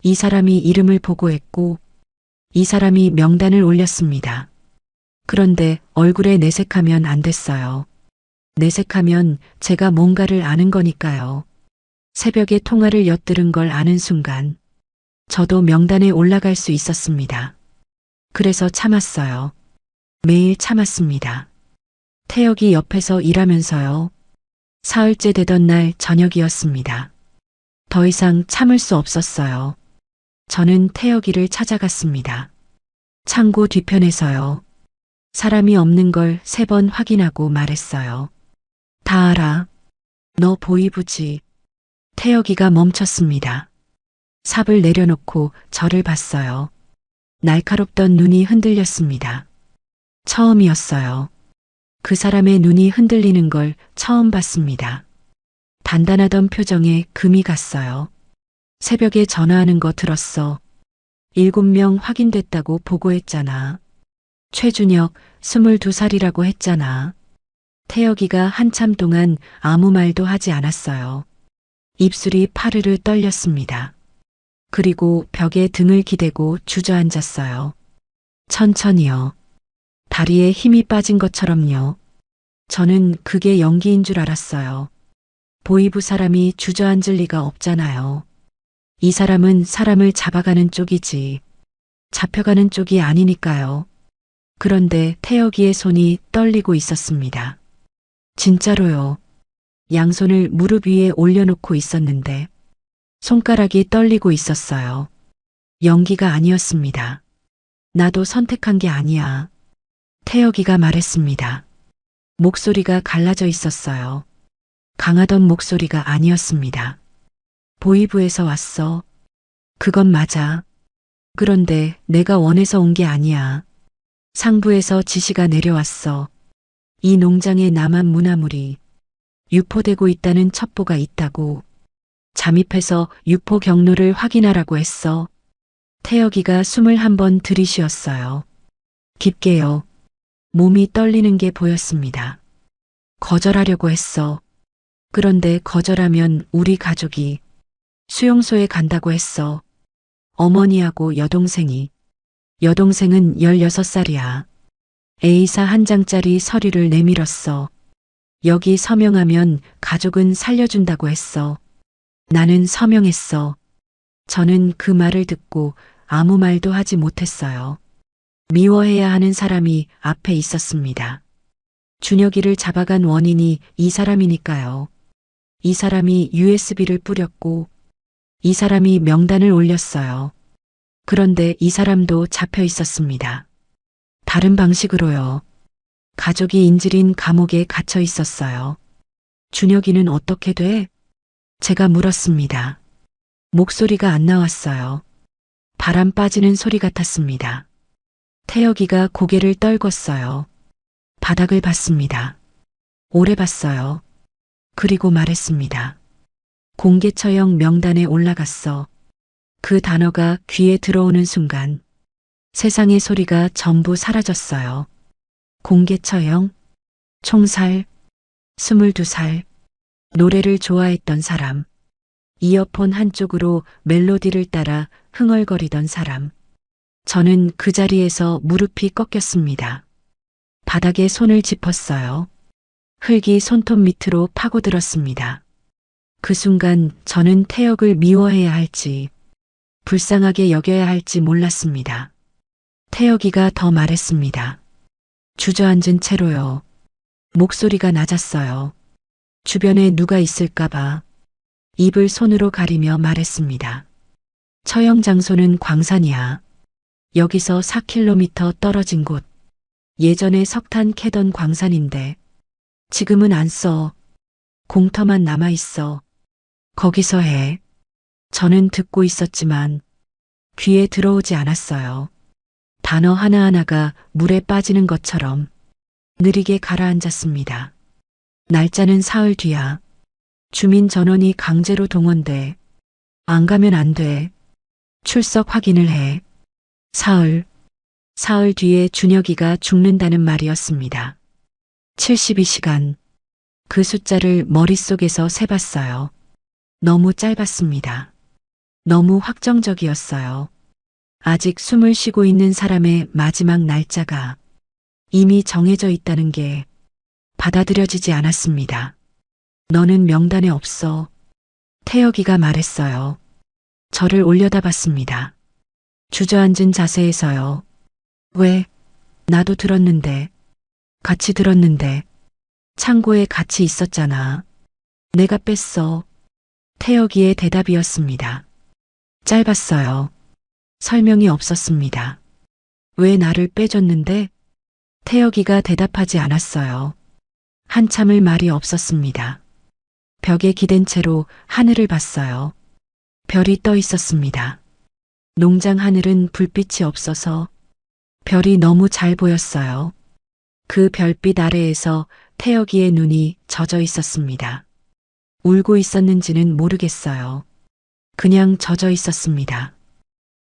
이 사람이 이름을 보고했고, 이 사람이 명단을 올렸습니다. 그런데 얼굴에 내색하면 안 됐어요. 내색하면 제가 뭔가를 아는 거니까요. 새벽에 통화를 엿들은 걸 아는 순간 저도 명단에 올라갈 수 있었습니다. 그래서 참았어요. 매일 참았습니다. 태혁이 옆에서 일하면서요. 사흘째 되던 날 저녁이었습니다. 더 이상 참을 수 없었어요. 저는 태혁이를 찾아갔습니다. 창고 뒤편에서요. 사람이 없는 걸 3번 확인하고 말했어요. 다 알아. 너 보이부지. 태혁이가 멈췄습니다. 삽을 내려놓고 저를 봤어요. 날카롭던 눈이 흔들렸습니다. 처음이었어요. 그 사람의 눈이 흔들리는 걸 처음 봤습니다. 단단하던 표정에 금이 갔어요. 새벽에 전화하는 거 들었어. 7명 확인됐다고 보고했잖아. 최준혁 22살이라고 했잖아. 태혁이가 한참 동안 아무 말도 하지 않았어요. 입술이 파르르 떨렸습니다. 그리고 벽에 등을 기대고 주저앉았어요. 천천히요. 다리에 힘이 빠진 것처럼요. 저는 그게 연기인 줄 알았어요. 보이부 사람이 주저앉을 리가 없잖아요. 이 사람은 사람을 잡아가는 쪽이지 잡혀가는 쪽이 아니니까요. 그런데 태혁이의 손이 떨리고 있었습니다. 진짜로요. 양손을 무릎 위에 올려놓고 있었는데 손가락이 떨리고 있었어요. 연기가 아니었습니다. 나도 선택한 게 아니야. 태혁이가 말했습니다. 목소리가 갈라져 있었어요. 강하던 목소리가 아니었습니다. 보이부에서 왔어. 그건 맞아. 그런데 내가 원해서 온 게 아니야. 상부에서 지시가 내려왔어. 이 농장에 남한 문화물이 유포되고 있다는 첩보가 있다고. 잠입해서 유포 경로를 확인하라고 했어. 태혁이가 숨을 한번 들이쉬었어요. 깊게요. 몸이 떨리는 게 보였습니다. 거절하려고 했어. 그런데 거절하면 우리 가족이 수용소에 간다고 했어. 어머니하고 여동생이. 여동생은 16살이야. A사 한 장짜리 서류를 내밀었어. 여기 서명하면 가족은 살려준다고 했어. 나는 서명했어. 저는 그 말을 듣고 아무 말도 하지 못했어요. 미워해야 하는 사람이 앞에 있었습니다. 준혁이를 잡아간 원인이 이 사람이니까요. 이 사람이 USB를 뿌렸고 이 사람이 명단을 올렸어요. 그런데 이 사람도 잡혀 있었습니다. 다른 방식으로요. 가족이 인질인 감옥에 갇혀 있었어요. 준혁이는 어떻게 돼? 제가 물었습니다. 목소리가 안 나왔어요. 바람 빠지는 소리 같았습니다. 태혁이가 고개를 떨궜어요. 바닥을 봤습니다. 오래 봤어요. 그리고 말했습니다. 공개 처형 명단에 올라갔어. 그 단어가 귀에 들어오는 순간 세상의 소리가 전부 사라졌어요. 공개 처형, 총살, 22살, 노래를 좋아했던 사람, 이어폰 한쪽으로 멜로디를 따라 흥얼거리던 사람. 저는 그 자리에서 무릎이 꺾였습니다. 바닥에 손을 짚었어요. 흙이 손톱 밑으로 파고들었습니다. 그 순간 저는 태혁을 미워해야 할지, 불쌍하게 여겨야 할지 몰랐습니다. 태혁이가 더 말했습니다. 주저앉은 채로요. 목소리가 낮았어요. 주변에 누가 있을까봐 입을 손으로 가리며 말했습니다. 처형 장소는 광산이야. 여기서 4km 떨어진 곳. 예전에 석탄 캐던 광산인데 지금은 안 써. 공터만 남아있어. 거기서 해. 저는 듣고 있었지만 귀에 들어오지 않았어요. 단어 하나하나가 물에 빠지는 것처럼 느리게 가라앉았습니다. 날짜는 사흘 뒤야. 주민 전원이 강제로 동원돼. 안 가면 안 돼. 출석 확인을 해. 사흘 뒤에 준혁이가 죽는다는 말이었습니다. 72시간. 그 숫자를 머릿속에서 세봤어요. 너무 짧았습니다. 너무 확정적이었어요. 아직 숨을 쉬고 있는 사람의 마지막 날짜가 이미 정해져 있다는 게 받아들여지지 않았습니다. 너는 명단에 없어. 태혁이가 말했어요. 저를 올려다봤습니다. 주저앉은 자세에서요. 왜? 나도 들었는데. 같이 들었는데. 창고에 같이 있었잖아. 내가 뺐어. 태혁이의 대답이었습니다. 짧았어요. 설명이 없었습니다. 왜 나를 빼줬는데? 태혁이가 대답하지 않았어요. 한참을 말이 없었습니다. 벽에 기댄 채로 하늘을 봤어요. 별이 떠 있었습니다. 농장 하늘은 불빛이 없어서 별이 너무 잘 보였어요. 그 별빛 아래에서 태혁이의 눈이 젖어 있었습니다. 울고 있었는지는 모르겠어요. 그냥 젖어 있었습니다.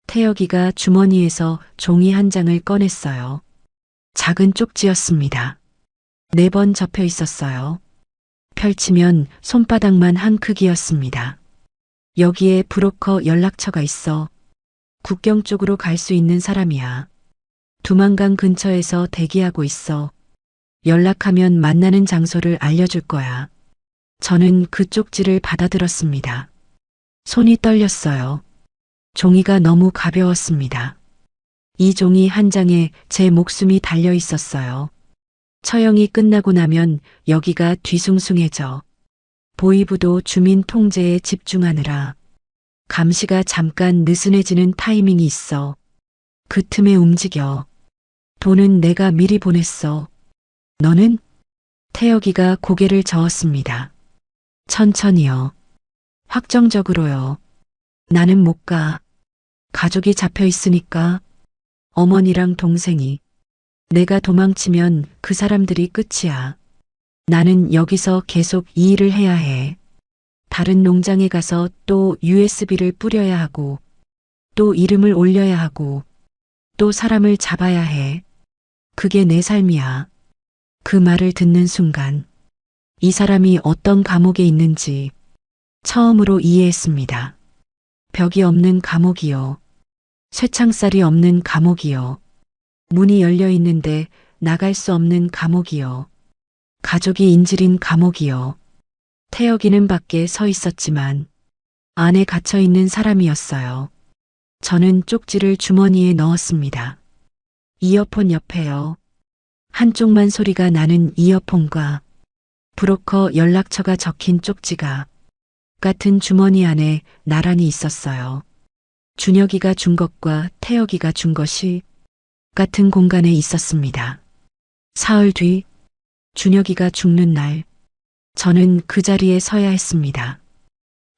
태혁이가 주머니에서 종이 한 장을 꺼냈어요. 작은 쪽지였습니다. 4번 접혀 있었어요. 펼치면 손바닥만 한 크기였습니다. 여기에 브로커 연락처가 있어. 국경 쪽으로 갈 수 있는 사람이야. 두만강 근처에서 대기하고 있어. 연락하면 만나는 장소를 알려줄 거야. 저는 그 쪽지를 받아들었습니다. 손이 떨렸어요. 종이가 너무 가벼웠습니다. 이 종이 한 장에 제 목숨이 달려 있었어요. 처형이 끝나고 나면 여기가 뒤숭숭해져. 보이부도 주민 통제에 집중하느라 감시가 잠깐 느슨해지는 타이밍이 있어. 그 틈에 움직여. 돈은 내가 미리 보냈어. 너는? 태혁이가 고개를 저었습니다. 천천히요. 확정적으로요. 나는 못 가. 가족이 잡혀 있으니까. 어머니랑 동생이. 내가 도망치면 그 사람들이 끝이야. 나는 여기서 계속 이 일을 해야 해. 다른 농장에 가서 또 USB를 뿌려야 하고, 또 이름을 올려야 하고, 또 사람을 잡아야 해. 그게 내 삶이야. 그 말을 듣는 순간, 이 사람이 어떤 감옥에 있는지 처음으로 이해했습니다. 벽이 없는 감옥이요. 쇠창살이 없는 감옥이요. 문이 열려 있는데 나갈 수 없는 감옥이요. 가족이 인질인 감옥이요. 태혁이는 밖에 서 있었지만 안에 갇혀 있는 사람이었어요. 저는 쪽지를 주머니에 넣었습니다. 이어폰 옆에요. 한쪽만 소리가 나는 이어폰과 브로커 연락처가 적힌 쪽지가 같은 주머니 안에 나란히 있었어요. 준혁이가 준 것과 태혁이가 준 것이 같은 공간에 있었습니다. 사흘 뒤 준혁이가 죽는 날 저는 그 자리에 서야 했습니다.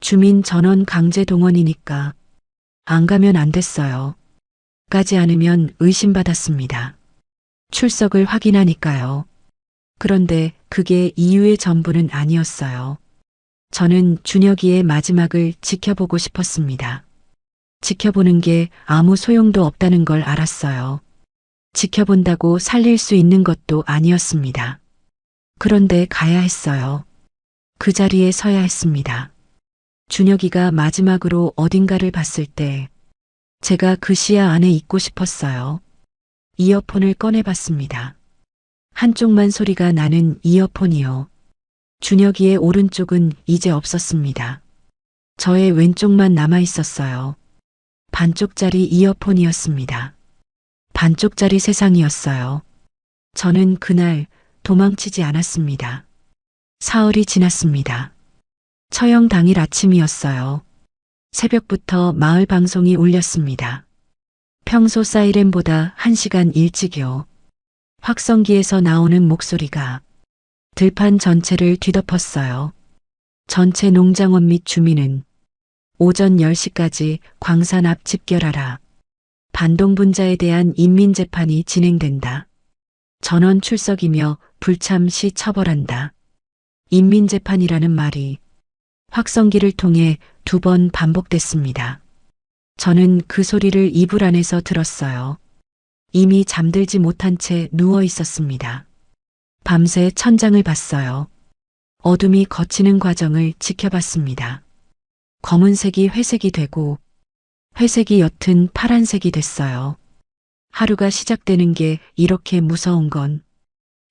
주민 전원 강제 동원이니까 안 가면 안 됐어요. 가지 않으면 의심받았습니다. 출석을 확인하니까요. 그런데 그게 이유의 전부는 아니었어요. 저는 준혁이의 마지막을 지켜보고 싶었습니다. 지켜보는 게 아무 소용도 없다는 걸 알았어요. 지켜본다고 살릴 수 있는 것도 아니었습니다. 그런데 가야 했어요. 그 자리에 서야 했습니다. 준혁이가 마지막으로 어딘가를 봤을 때 제가 그 시야 안에 있고 싶었어요. 이어폰을 꺼내봤습니다. 한쪽만 소리가 나는 이어폰이요. 준혁이의 오른쪽은 이제 없었습니다. 저의 왼쪽만 남아 있었어요. 반쪽짜리 이어폰이었습니다. 반쪽짜리 세상이었어요. 저는 그날 도망치지 않았습니다. 사흘이 지났습니다. 처형 당일 아침이었어요. 새벽부터 마을 방송이 울렸습니다. 평소 사이렌보다 1시간 일찍이요. 확성기에서 나오는 목소리가 들판 전체를 뒤덮었어요. 전체 농장원 및 주민은 오전 10시까지 광산 앞 집결하라. 반동분자에 대한 인민재판이 진행된다. 전원 출석이며 불참 시 처벌한다. 인민재판이라는 말이 확성기를 통해 2번 반복됐습니다. 저는 그 소리를 이불 안에서 들었어요. 이미 잠들지 못한 채 누워 있었습니다. 밤새 천장을 봤어요. 어둠이 걷히는 과정을 지켜봤습니다. 검은색이 회색이 되고 회색이 옅은 파란색이 됐어요. 하루가 시작되는 게 이렇게 무서운 건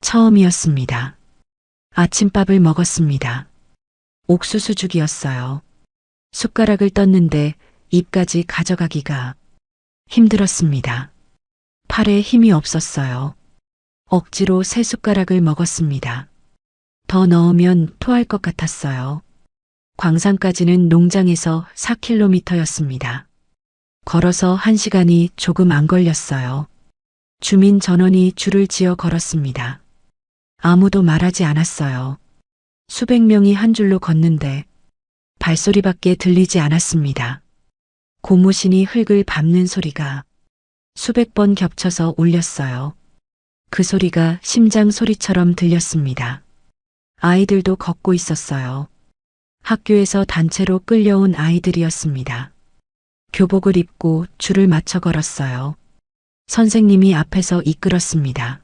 처음이었습니다. 아침밥을 먹었습니다. 옥수수죽이었어요. 숟가락을 떴는데 입까지 가져가기가 힘들었습니다. 팔에 힘이 없었어요. 억지로 3숟가락을 먹었습니다. 더 넣으면 토할 것 같았어요. 광산까지는 농장에서 4km였습니다. 걸어서 1시간이 조금 안 걸렸어요. 주민 전원이 줄을 지어 걸었습니다. 아무도 말하지 않았어요. 수백 명이 한 줄로 걷는데 발소리밖에 들리지 않았습니다. 고무신이 흙을 밟는 소리가 수백 번 겹쳐서 울렸어요. 그 소리가 심장 소리처럼 들렸습니다. 아이들도 걷고 있었어요. 학교에서 단체로 끌려온 아이들이었습니다. 교복을 입고 줄을 맞춰 걸었어요. 선생님이 앞에서 이끌었습니다.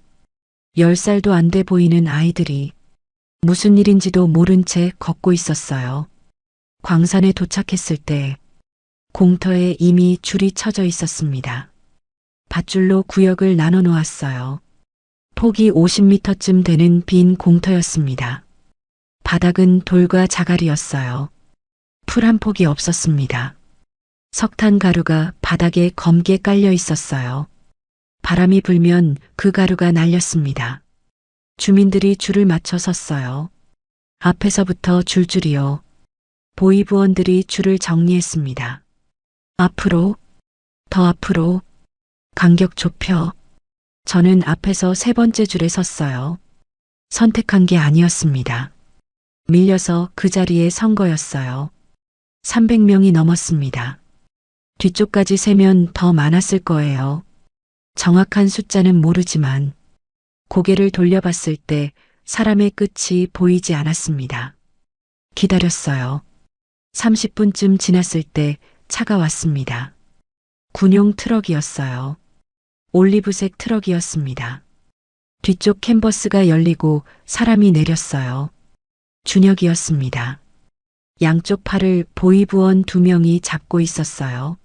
10살도 안 돼 보이는 아이들이 무슨 일인지도 모른 채 걷고 있었어요. 광산에 도착했을 때 공터에 이미 줄이 쳐져 있었습니다. 밧줄로 구역을 나눠 놓았어요. 폭이 50m쯤 되는 빈 공터였습니다. 바닥은 돌과 자갈이었어요. 풀 한 폭이 없었습니다. 석탄 가루가 바닥에 검게 깔려 있었어요. 바람이 불면 그 가루가 날렸습니다. 주민들이 줄을 맞춰 섰어요. 앞에서부터 줄줄이요. 보이부원들이 줄을 정리했습니다. 앞으로, 더 앞으로, 간격 좁혀. 저는 앞에서 3번째 줄에 섰어요. 선택한 게 아니었습니다. 밀려서 그 자리에 선 거였어요. 300명이 넘었습니다. 뒤쪽까지 세면 더 많았을 거예요. 정확한 숫자는 모르지만 고개를 돌려봤을 때 사람의 끝이 보이지 않았습니다. 기다렸어요. 30분쯤 지났을 때 차가 왔습니다. 군용 트럭이었어요. 올리브색 트럭이었습니다. 뒤쪽 캔버스가 열리고 사람이 내렸어요. 준혁이었습니다. 양쪽 팔을 보이부원 2명이 잡고 있었어요.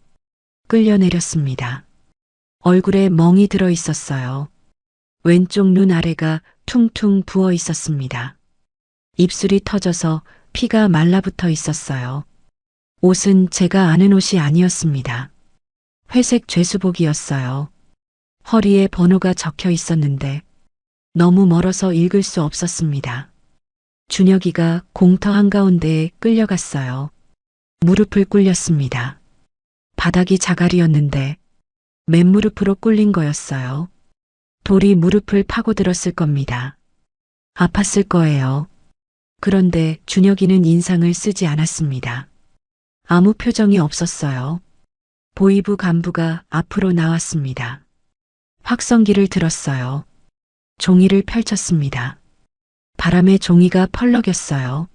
끌려 내렸습니다. 얼굴에 멍이 들어 있었어요. 왼쪽 눈 아래가 퉁퉁 부어 있었습니다. 입술이 터져서 피가 말라붙어 있었어요. 옷은 제가 아는 옷이 아니었습니다. 회색 죄수복이었어요. 허리에 번호가 적혀 있었는데 너무 멀어서 읽을 수 없었습니다. 준혁이가 공터 한가운데에 끌려갔어요. 무릎을 꿇렸습니다. 바닥이 자갈이었는데 맨무릎으로 꿇린 거였어요. 돌이 무릎을 파고들었을 겁니다. 아팠을 거예요. 그런데 준혁이는 인상을 쓰지 않았습니다. 아무 표정이 없었어요. 보이부 간부가 앞으로 나왔습니다. 확성기를 들었어요. 종이를 펼쳤습니다. 바람에 종이가 펄럭였어요.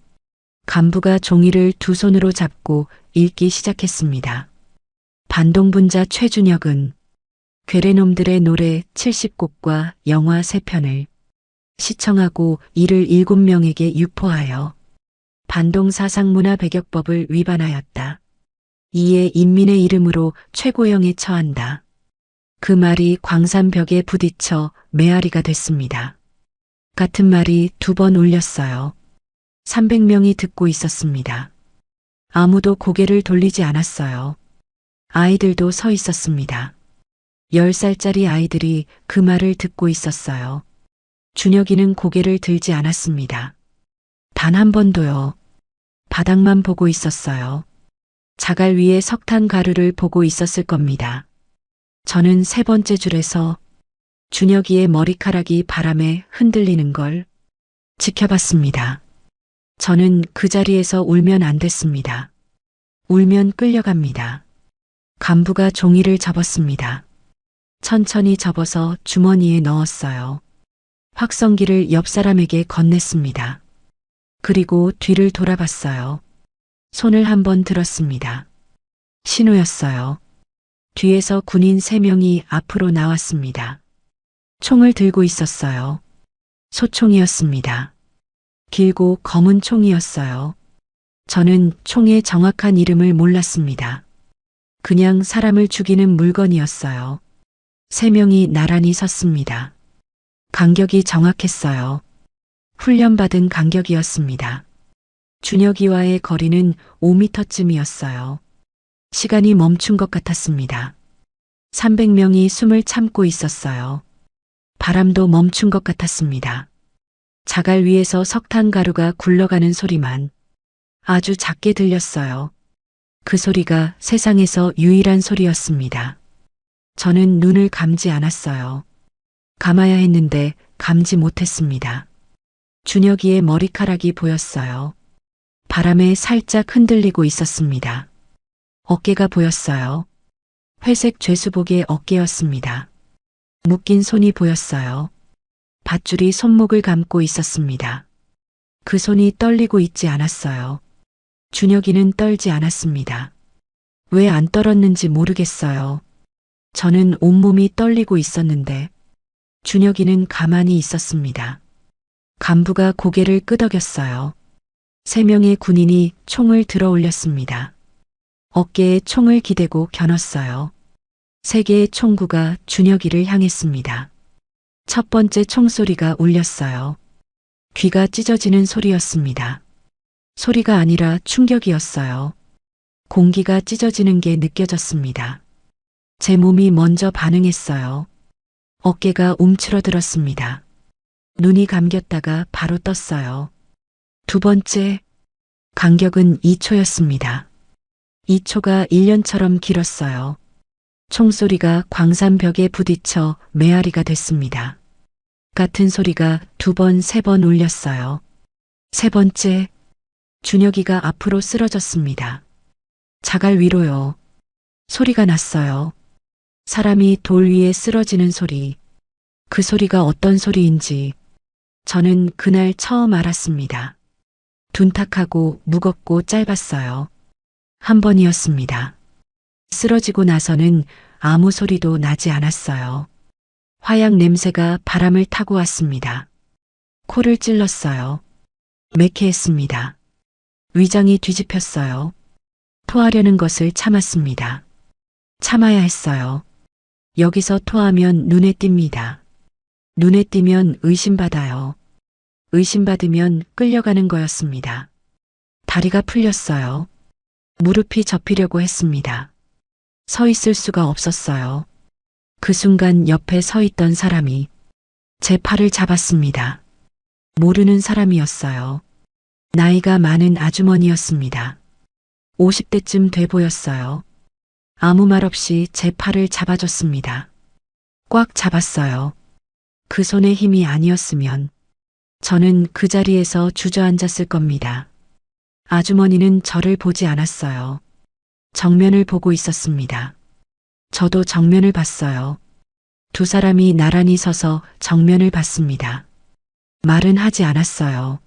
간부가 종이를 두 손으로 잡고 읽기 시작했습니다. 반동분자 최준혁은 괴뢰놈들의 노래 70곡과 영화 3편을 시청하고 이를 7명에게 유포하여 반동사상문화 배격법을 위반하였다. 이에 인민의 이름으로 최고형에 처한다. 그 말이 광산벽에 부딪혀 메아리가 됐습니다. 같은 말이 2번 울렸어요. 300명이 듣고 있었습니다. 아무도 고개를 돌리지 않았어요. 아이들도 서 있었습니다. 10살짜리 아이들이 그 말을 듣고 있었어요. 준혁이는 고개를 들지 않았습니다. 단 한 번도요. 바닥만 보고 있었어요. 자갈 위에 석탄 가루를 보고 있었을 겁니다. 저는 3번째 줄에서 준혁이의 머리카락이 바람에 흔들리는 걸 지켜봤습니다. 저는 그 자리에서 울면 안 됐습니다. 울면 끌려갑니다. 간부가 종이를 접었습니다. 천천히 접어서 주머니에 넣었어요. 확성기를 옆 사람에게 건넸습니다. 그리고 뒤를 돌아봤어요. 손을 한번 들었습니다. 신호였어요. 뒤에서 군인 3명이 앞으로 나왔습니다. 총을 들고 있었어요. 소총이었습니다. 길고 검은 총이었어요. 저는 총의 정확한 이름을 몰랐습니다. 그냥 사람을 죽이는 물건이었어요. 3명이 나란히 섰습니다. 간격이 정확했어요. 훈련받은 간격이었습니다. 준혁이와의 거리는 5m쯤이었어요. 시간이 멈춘 것 같았습니다. 300명이 숨을 참고 있었어요. 바람도 멈춘 것 같았습니다. 자갈 위에서 석탄 가루가 굴러가는 소리만 아주 작게 들렸어요. 그 소리가 세상에서 유일한 소리였습니다. 저는 눈을 감지 않았어요. 감아야 했는데 감지 못했습니다. 준혁이의 머리카락이 보였어요. 바람에 살짝 흔들리고 있었습니다. 어깨가 보였어요. 회색 죄수복의 어깨였습니다. 묶인 손이 보였어요. 밧줄이 손목을 감고 있었습니다. 그 손이 떨리고 있지 않았어요. 준혁이는 떨지 않았습니다. 왜 안 떨었는지 모르겠어요. 저는 온몸이 떨리고 있었는데 준혁이는 가만히 있었습니다. 간부가 고개를 끄덕였어요. 3명의 군인이 총을 들어 올렸습니다. 어깨에 총을 기대고 겨눴어요. 3개의 총구가 준혁이를 향했습니다. 첫 번째 총소리가 울렸어요. 귀가 찢어지는 소리였습니다. 소리가 아니라 충격이었어요. 공기가 찢어지는 게 느껴졌습니다. 제 몸이 먼저 반응했어요. 어깨가 움츠러들었습니다. 눈이 감겼다가 바로 떴어요. 2번째, 간격은 2초였습니다. 2초가 1년처럼 길었어요. 총소리가 광산벽에 부딪혀 메아리가 됐습니다. 같은 소리가 2번, 3번 울렸어요. 3번째, 준혁이가 앞으로 쓰러졌습니다. 자갈 위로요. 소리가 났어요. 사람이 돌 위에 쓰러지는 소리. 그 소리가 어떤 소리인지 저는 그날 처음 알았습니다. 둔탁하고 무겁고 짧았어요. 한 번이었습니다. 쓰러지고 나서는 아무 소리도 나지 않았어요. 화약 냄새가 바람을 타고 왔습니다. 코를 찔렀어요. 매캐했습니다. 위장이 뒤집혔어요. 토하려는 것을 참았습니다. 참아야 했어요. 여기서 토하면 눈에 띕니다. 눈에 띄면 의심받아요. 의심받으면 끌려가는 거였습니다. 다리가 풀렸어요. 무릎이 접히려고 했습니다. 서 있을 수가 없었어요. 그 순간 옆에 서 있던 사람이 제 팔을 잡았습니다. 모르는 사람이었어요. 나이가 많은 아주머니였습니다. 50대쯤 돼 보였어요. 아무 말 없이 제 팔을 잡아줬습니다. 꽉 잡았어요. 그 손의 힘이 아니었으면 저는 그 자리에서 주저앉았을 겁니다. 아주머니는 저를 보지 않았어요. 정면을 보고 있었습니다. 저도 정면을 봤어요. 두 사람이 나란히 서서 정면을 봤습니다. 말은 하지 않았어요.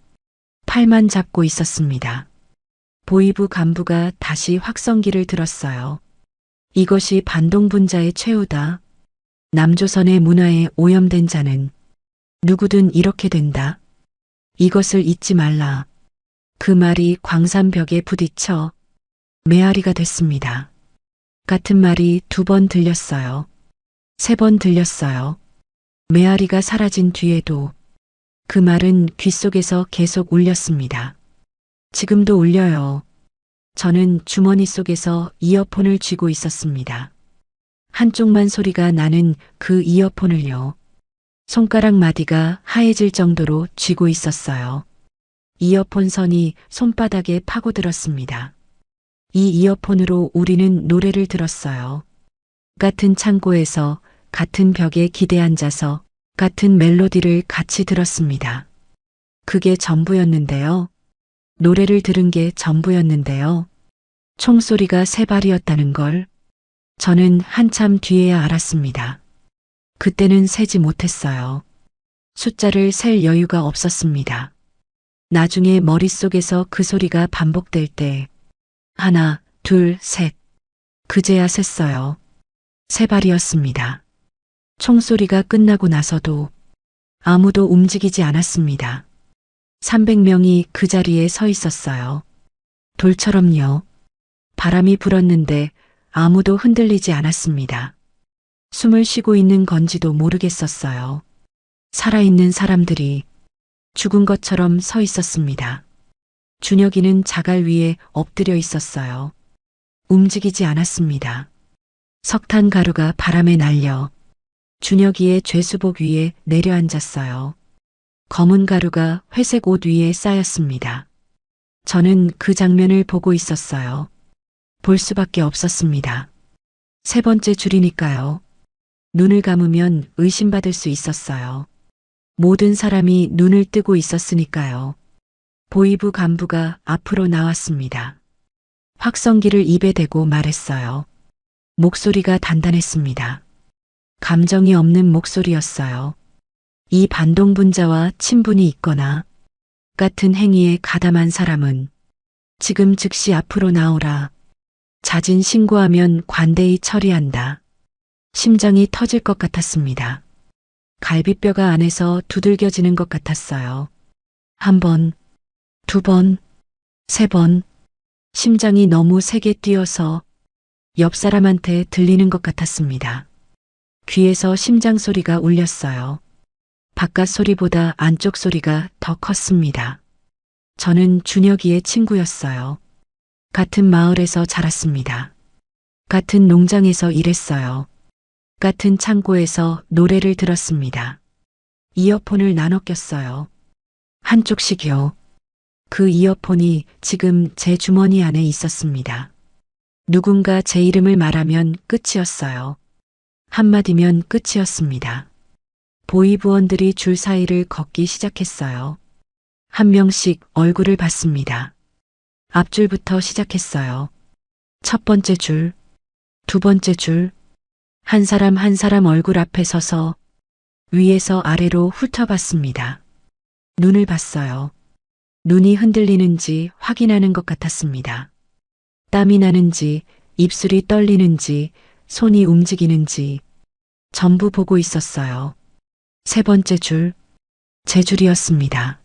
팔만 잡고 있었습니다. 보이부 간부가 다시 확성기를 들었어요. 이것이 반동분자의 최후다. 남조선의 문화에 오염된 자는 누구든 이렇게 된다. 이것을 잊지 말라. 그 말이 광산벽에 부딪혀 메아리가 됐습니다. 같은 말이 2번 들렸어요. 3번 들렸어요. 메아리가 사라진 뒤에도 그 말은 귓속에서 계속 울렸습니다. 지금도 울려요. 저는 주머니 속에서 이어폰을 쥐고 있었습니다. 한쪽만 소리가 나는 그 이어폰을요. 손가락 마디가 하얘질 정도로 쥐고 있었어요. 이어폰 선이 손바닥에 파고들었습니다. 이 이어폰으로 우리는 노래를 들었어요. 같은 창고에서 같은 벽에 기대 앉아서 같은 멜로디를 같이 들었습니다. 그게 전부였는데요. 노래를 들은 게 전부였는데요. 총소리가 3발이었다는 걸 저는 한참 뒤에야 알았습니다. 그때는 세지 못했어요. 숫자를 셀 여유가 없었습니다. 나중에 머릿속에서 그 소리가 반복될 때 1, 2, 3 그제야 셌어요. 3발이었습니다. 총소리가 끝나고 나서도 아무도 움직이지 않았습니다. 300명이 그 자리에 서 있었어요. 돌처럼요. 바람이 불었는데 아무도 흔들리지 않았습니다. 숨을 쉬고 있는 건지도 모르겠었어요. 살아있는 사람들이 죽은 것처럼 서 있었습니다. 준혁이는 자갈 위에 엎드려 있었어요. 움직이지 않았습니다. 석탄 가루가 바람에 날려 준혁이의 죄수복 위에 내려앉았어요. 검은 가루가 회색 옷 위에 쌓였습니다. 저는 그 장면을 보고 있었어요. 볼 수밖에 없었습니다. 3번째 줄이니까요. 눈을 감으면 의심받을 수 있었어요. 모든 사람이 눈을 뜨고 있었으니까요. 보이부 간부가 앞으로 나왔습니다. 확성기를 입에 대고 말했어요. 목소리가 단단했습니다. 감정이 없는 목소리였어요. 이 반동분자와 친분이 있거나 같은 행위에 가담한 사람은 지금 즉시 앞으로 나오라. 자진 신고하면 관대히 처리한다. 심장이 터질 것 같았습니다. 갈비뼈가 안에서 두들겨지는 것 같았어요. 1번, 2번, 3번. 심장이 너무 세게 뛰어서 옆 사람한테 들리는 것 같았습니다. 귀에서 심장 소리가 울렸어요. 바깥 소리보다 안쪽 소리가 더 컸습니다. 저는 준혁이의 친구였어요. 같은 마을에서 자랐습니다. 같은 농장에서 일했어요. 같은 창고에서 노래를 들었습니다. 이어폰을 나눠 꼈어요. 한쪽씩요. 그 이어폰이 지금 제 주머니 안에 있었습니다. 누군가 제 이름을 말하면 끝이었어요. 한마디면 끝이었습니다. 보이부원들이 줄 사이를 걷기 시작했어요. 한 명씩 얼굴을 봤습니다. 앞줄부터 시작했어요. 첫 번째 줄, 2번째 줄, 한 사람 한 사람 얼굴 앞에 서서 위에서 아래로 훑어봤습니다. 눈을 봤어요. 눈이 흔들리는지 확인하는 것 같았습니다. 땀이 나는지, 입술이 떨리는지, 손이 움직이는지 전부 보고 있었어요. 3번째 줄, 제 줄이었습니다.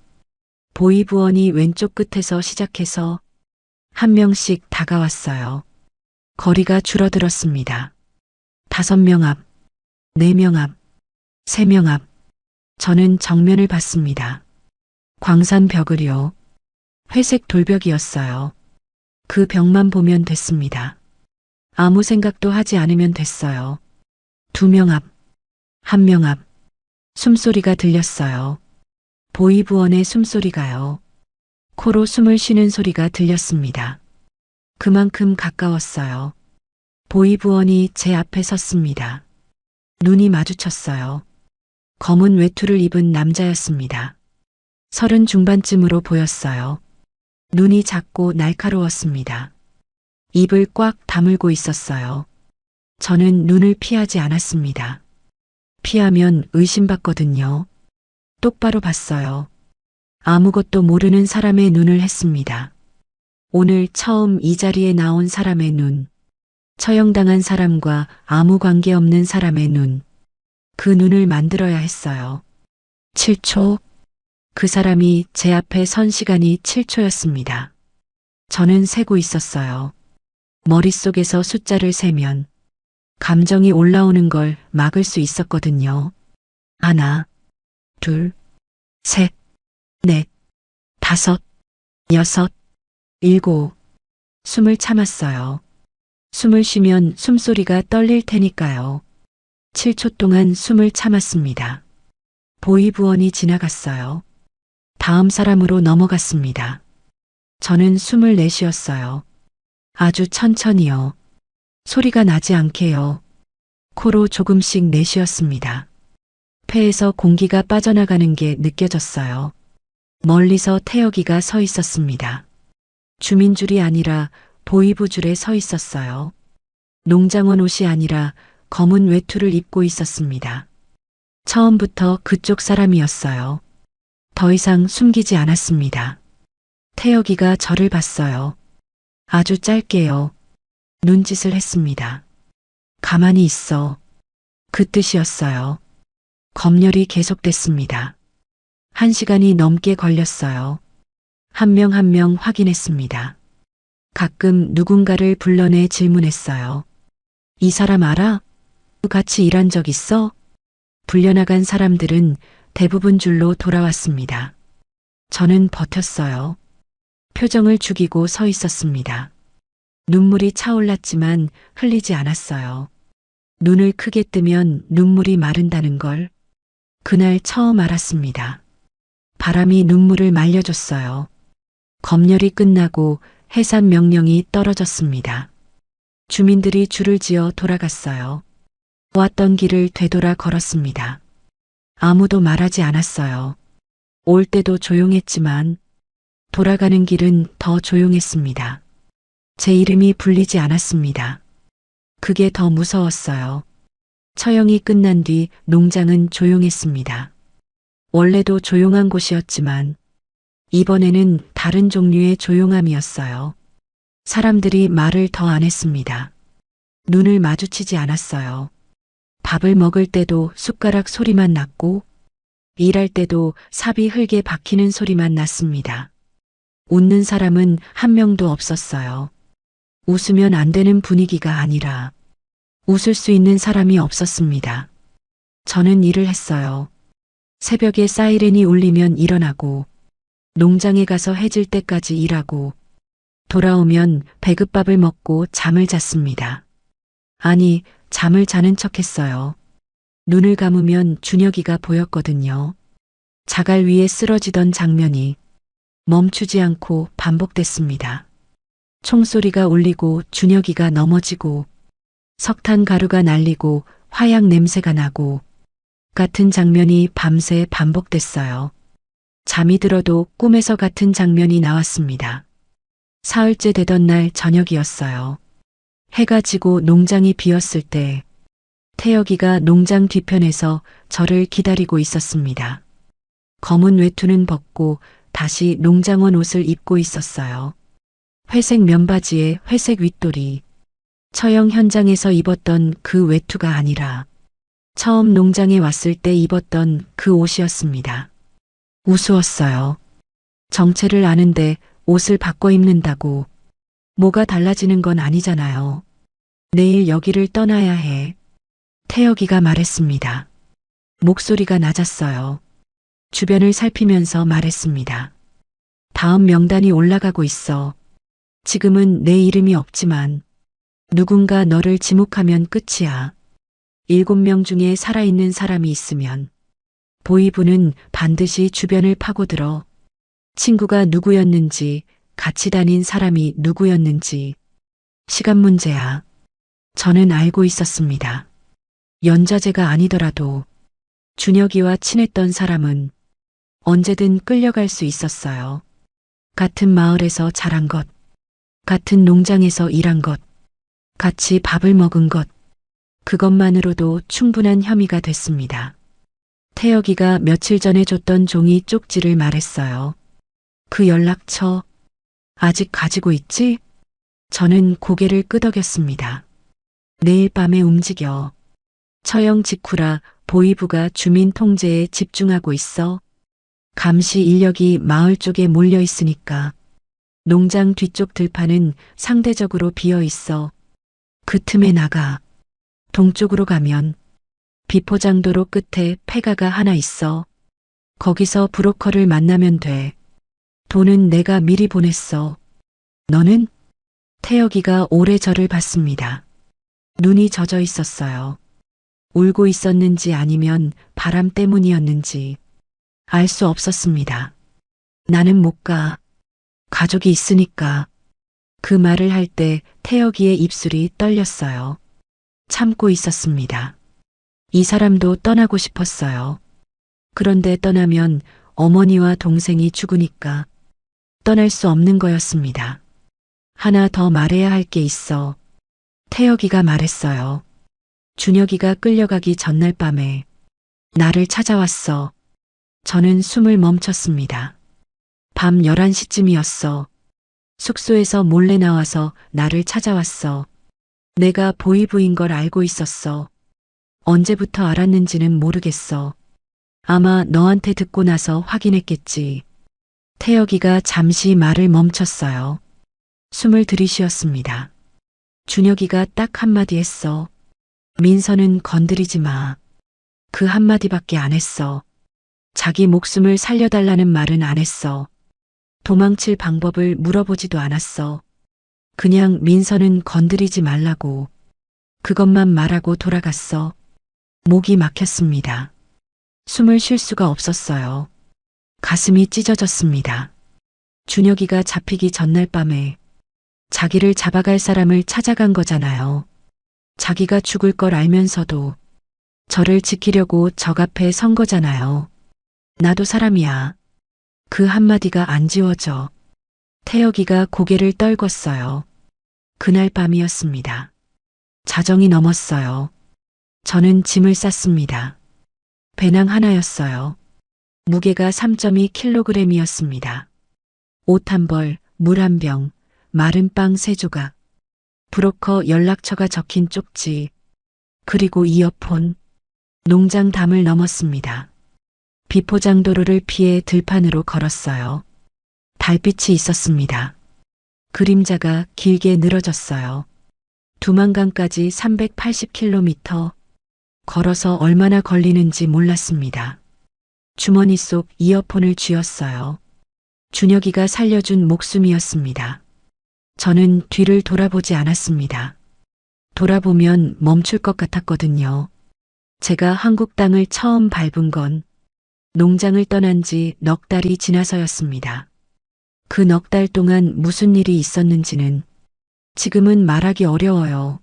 보이부원이 왼쪽 끝에서 시작해서 한 명씩 다가왔어요. 거리가 줄어들었습니다. 5명 앞, 4명 앞, 3명 앞. 저는 정면을 봤습니다. 광산벽을요. 회색 돌벽이었어요. 그 벽만 보면 됐습니다. 아무 생각도 하지 않으면 됐어요. 2명 앞, 1명 앞. 숨소리가 들렸어요. 보이부원의 숨소리가요. 코로 숨을 쉬는 소리가 들렸습니다. 그만큼 가까웠어요. 보이부원이 제 앞에 섰습니다. 눈이 마주쳤어요. 검은 외투를 입은 남자였습니다. 30 중반쯤으로 보였어요. 눈이 작고 날카로웠습니다. 입을 꽉 다물고 있었어요. 저는 눈을 피하지 않았습니다. 피하면 의심받거든요. 똑바로 봤어요. 아무것도 모르는 사람의 눈을 했습니다. 오늘 처음 이 자리에 나온 사람의 눈. 처형당한 사람과 아무 관계 없는 사람의 눈. 그 눈을 만들어야 했어요. 7초. 그 사람이 제 앞에 선 시간이 7초였습니다. 저는 세고 있었어요. 머릿속에서 숫자를 세면 감정이 올라오는 걸 막을 수 있었거든요. 하나, 둘, 셋, 넷, 다섯, 여섯, 일곱. 숨을 참았어요. 숨을 쉬면 숨소리가 떨릴 테니까요. 7초 동안 숨을 참았습니다. 보이부원이 지나갔어요. 다음 사람으로 넘어갔습니다. 저는 숨을 내쉬었어요. 아주 천천히요. 소리가 나지 않게요. 코로 조금씩 내쉬었습니다. 폐에서 공기가 빠져나가는 게 느껴졌어요. 멀리서 태혁이가 서 있었습니다. 주민줄이 아니라 보이부줄에 서 있었어요. 농장원 옷이 아니라 검은 외투를 입고 있었습니다. 처음부터 그쪽 사람이었어요. 더 이상 숨기지 않았습니다. 태혁이가 저를 봤어요. 아주 짧게요. 눈짓을 했습니다. 가만히 있어. 그 뜻이었어요. 검열이 계속됐습니다. 1시간이 넘게 걸렸어요. 한 명 한 명 확인했습니다. 가끔 누군가를 불러내 질문했어요. 이 사람 알아? 같이 일한 적 있어? 불려나간 사람들은 대부분 줄로 돌아왔습니다. 저는 버텼어요. 표정을 죽이고 서 있었습니다. 눈물이 차올랐지만 흘리지 않았어요. 눈을 크게 뜨면 눈물이 마른다는 걸 그날 처음 알았습니다. 바람이 눈물을 말려줬어요. 검열이 끝나고 해산 명령이 떨어졌습니다. 주민들이 줄을 지어 돌아갔어요. 왔던 길을 되돌아 걸었습니다. 아무도 말하지 않았어요. 올 때도 조용했지만 돌아가는 길은 더 조용했습니다. 제 이름이 불리지 않았습니다. 그게 더 무서웠어요. 처형이 끝난 뒤 농장은 조용했습니다. 원래도 조용한 곳이었지만 이번에는 다른 종류의 조용함이었어요. 사람들이 말을 더 안 했습니다. 눈을 마주치지 않았어요. 밥을 먹을 때도 숟가락 소리만 났고 일할 때도 삽이 흙에 박히는 소리만 났습니다. 웃는 사람은 한 명도 없었어요. 웃으면 안 되는 분위기가 아니라 웃을 수 있는 사람이 없었습니다. 저는 일을 했어요. 새벽에 사이렌이 울리면 일어나고 농장에 가서 해질 때까지 일하고 돌아오면 배급밥을 먹고 잠을 잤습니다. 아니, 잠을 자는 척했어요. 눈을 감으면 준혁이가 보였거든요. 자갈 위에 쓰러지던 장면이 멈추지 않고 반복됐습니다. 총소리가 울리고 준혁이가 넘어지고 석탄 가루가 날리고 화약 냄새가 나고 같은 장면이 밤새 반복됐어요. 잠이 들어도 꿈에서 같은 장면이 나왔습니다. 사흘째 되던 날 저녁이었어요. 해가 지고 농장이 비었을 때 태혁이가 농장 뒤편에서 저를 기다리고 있었습니다. 검은 외투는 벗고 다시 농장원 옷을 입고 있었어요. 회색 면바지에 회색 윗돌이. 처형 현장에서 입었던 그 외투가 아니라 처음 농장에 왔을 때 입었던 그 옷이었습니다. 우스웠어요. 정체를 아는데 옷을 바꿔 입는다고 뭐가 달라지는 건 아니잖아요. 내일 여기를 떠나야 해. 태혁이가 말했습니다. 목소리가 낮았어요. 주변을 살피면서 말했습니다. 다음 명단이 올라가고 있어. 지금은 내 이름이 없지만 누군가 너를 지목하면 끝이야. 7명 중에 살아있는 사람이 있으면 보이부는 반드시 주변을 파고들어 친구가 누구였는지 같이 다닌 사람이 누구였는지 시간 문제야. 저는 알고 있었습니다. 연좌제가 아니더라도 준혁이와 친했던 사람은 언제든 끌려갈 수 있었어요. 같은 마을에서 자란 것, 같은 농장에서 일한 것, 같이 밥을 먹은 것, 그것만으로도 충분한 혐의가 됐습니다. 태혁이가 며칠 전에 줬던 종이 쪽지를 말했어요. 그 연락처 아직 가지고 있지? 저는 고개를 끄덕였습니다. 내일 밤에 움직여. 처형 직후라 보위부가 주민 통제에 집중하고 있어. 감시 인력이 마을 쪽에 몰려 있으니까. 농장 뒤쪽 들판은 상대적으로 비어 있어. 그 틈에 나가. 동쪽으로 가면 비포장도로 끝에 폐가가 하나 있어. 거기서 브로커를 만나면 돼. 돈은 내가 미리 보냈어. 너는? 태혁이가 오래 저를 봤습니다. 눈이 젖어 있었어요. 울고 있었는지 아니면 바람 때문이었는지 알 수 없었습니다. 나는 못 가. 가족이 있으니까. 그 말을 할 때 태혁이의 입술이 떨렸어요. 참고 있었습니다. 이 사람도 떠나고 싶었어요. 그런데 떠나면 어머니와 동생이 죽으니까 떠날 수 없는 거였습니다. 하나 더 말해야 할 게 있어. 태혁이가 말했어요. 준혁이가 끌려가기 전날 밤에 나를 찾아왔어. 저는 숨을 멈췄습니다. 밤 11시쯤이었어. 숙소에서 몰래 나와서 나를 찾아왔어. 내가 보위부인 걸 알고 있었어. 언제부터 알았는지는 모르겠어. 아마 너한테 듣고 나서 확인했겠지. 태혁이가 잠시 말을 멈췄어요. 숨을 들이쉬었습니다. 준혁이가 딱 한마디 했어. 민서는 건드리지 마. 그 한마디밖에 안 했어. 자기 목숨을 살려달라는 말은 안 했어. 도망칠 방법을 물어보지도 않았어. 그냥 민서는 건드리지 말라고. 그것만 말하고 돌아갔어. 목이 막혔습니다. 숨을 쉴 수가 없었어요. 가슴이 찢어졌습니다. 준혁이가 잡히기 전날 밤에 자기를 잡아갈 사람을 찾아간 거잖아요. 자기가 죽을 걸 알면서도 저를 지키려고 적 앞에 선 거잖아요. 나도 사람이야. 그 한마디가 안 지워져. 태혁이가 고개를 떨궜어요. 그날 밤이었습니다. 자정이 넘었어요. 저는 짐을 쌌습니다. 배낭 하나였어요. 무게가 3.2kg이었습니다. 옷 한 벌, 물 한 병, 마른 빵 3조각, 브로커 연락처가 적힌 쪽지, 그리고 이어폰, 농장 담을 넘었습니다. 비포장도로를 피해 들판으로 걸었어요. 달빛이 있었습니다. 그림자가 길게 늘어졌어요. 두만강까지 380km, 걸어서 얼마나 걸리는지 몰랐습니다. 주머니 속 이어폰을 쥐었어요. 준혁이가 살려준 목숨이었습니다. 저는 뒤를 돌아보지 않았습니다. 돌아보면 멈출 것 같았거든요. 제가 한국 땅을 처음 밟은 건 농장을 떠난 지 넉 달이 지나서였습니다. 그 넉 달 동안 무슨 일이 있었는지는 지금은 말하기 어려워요.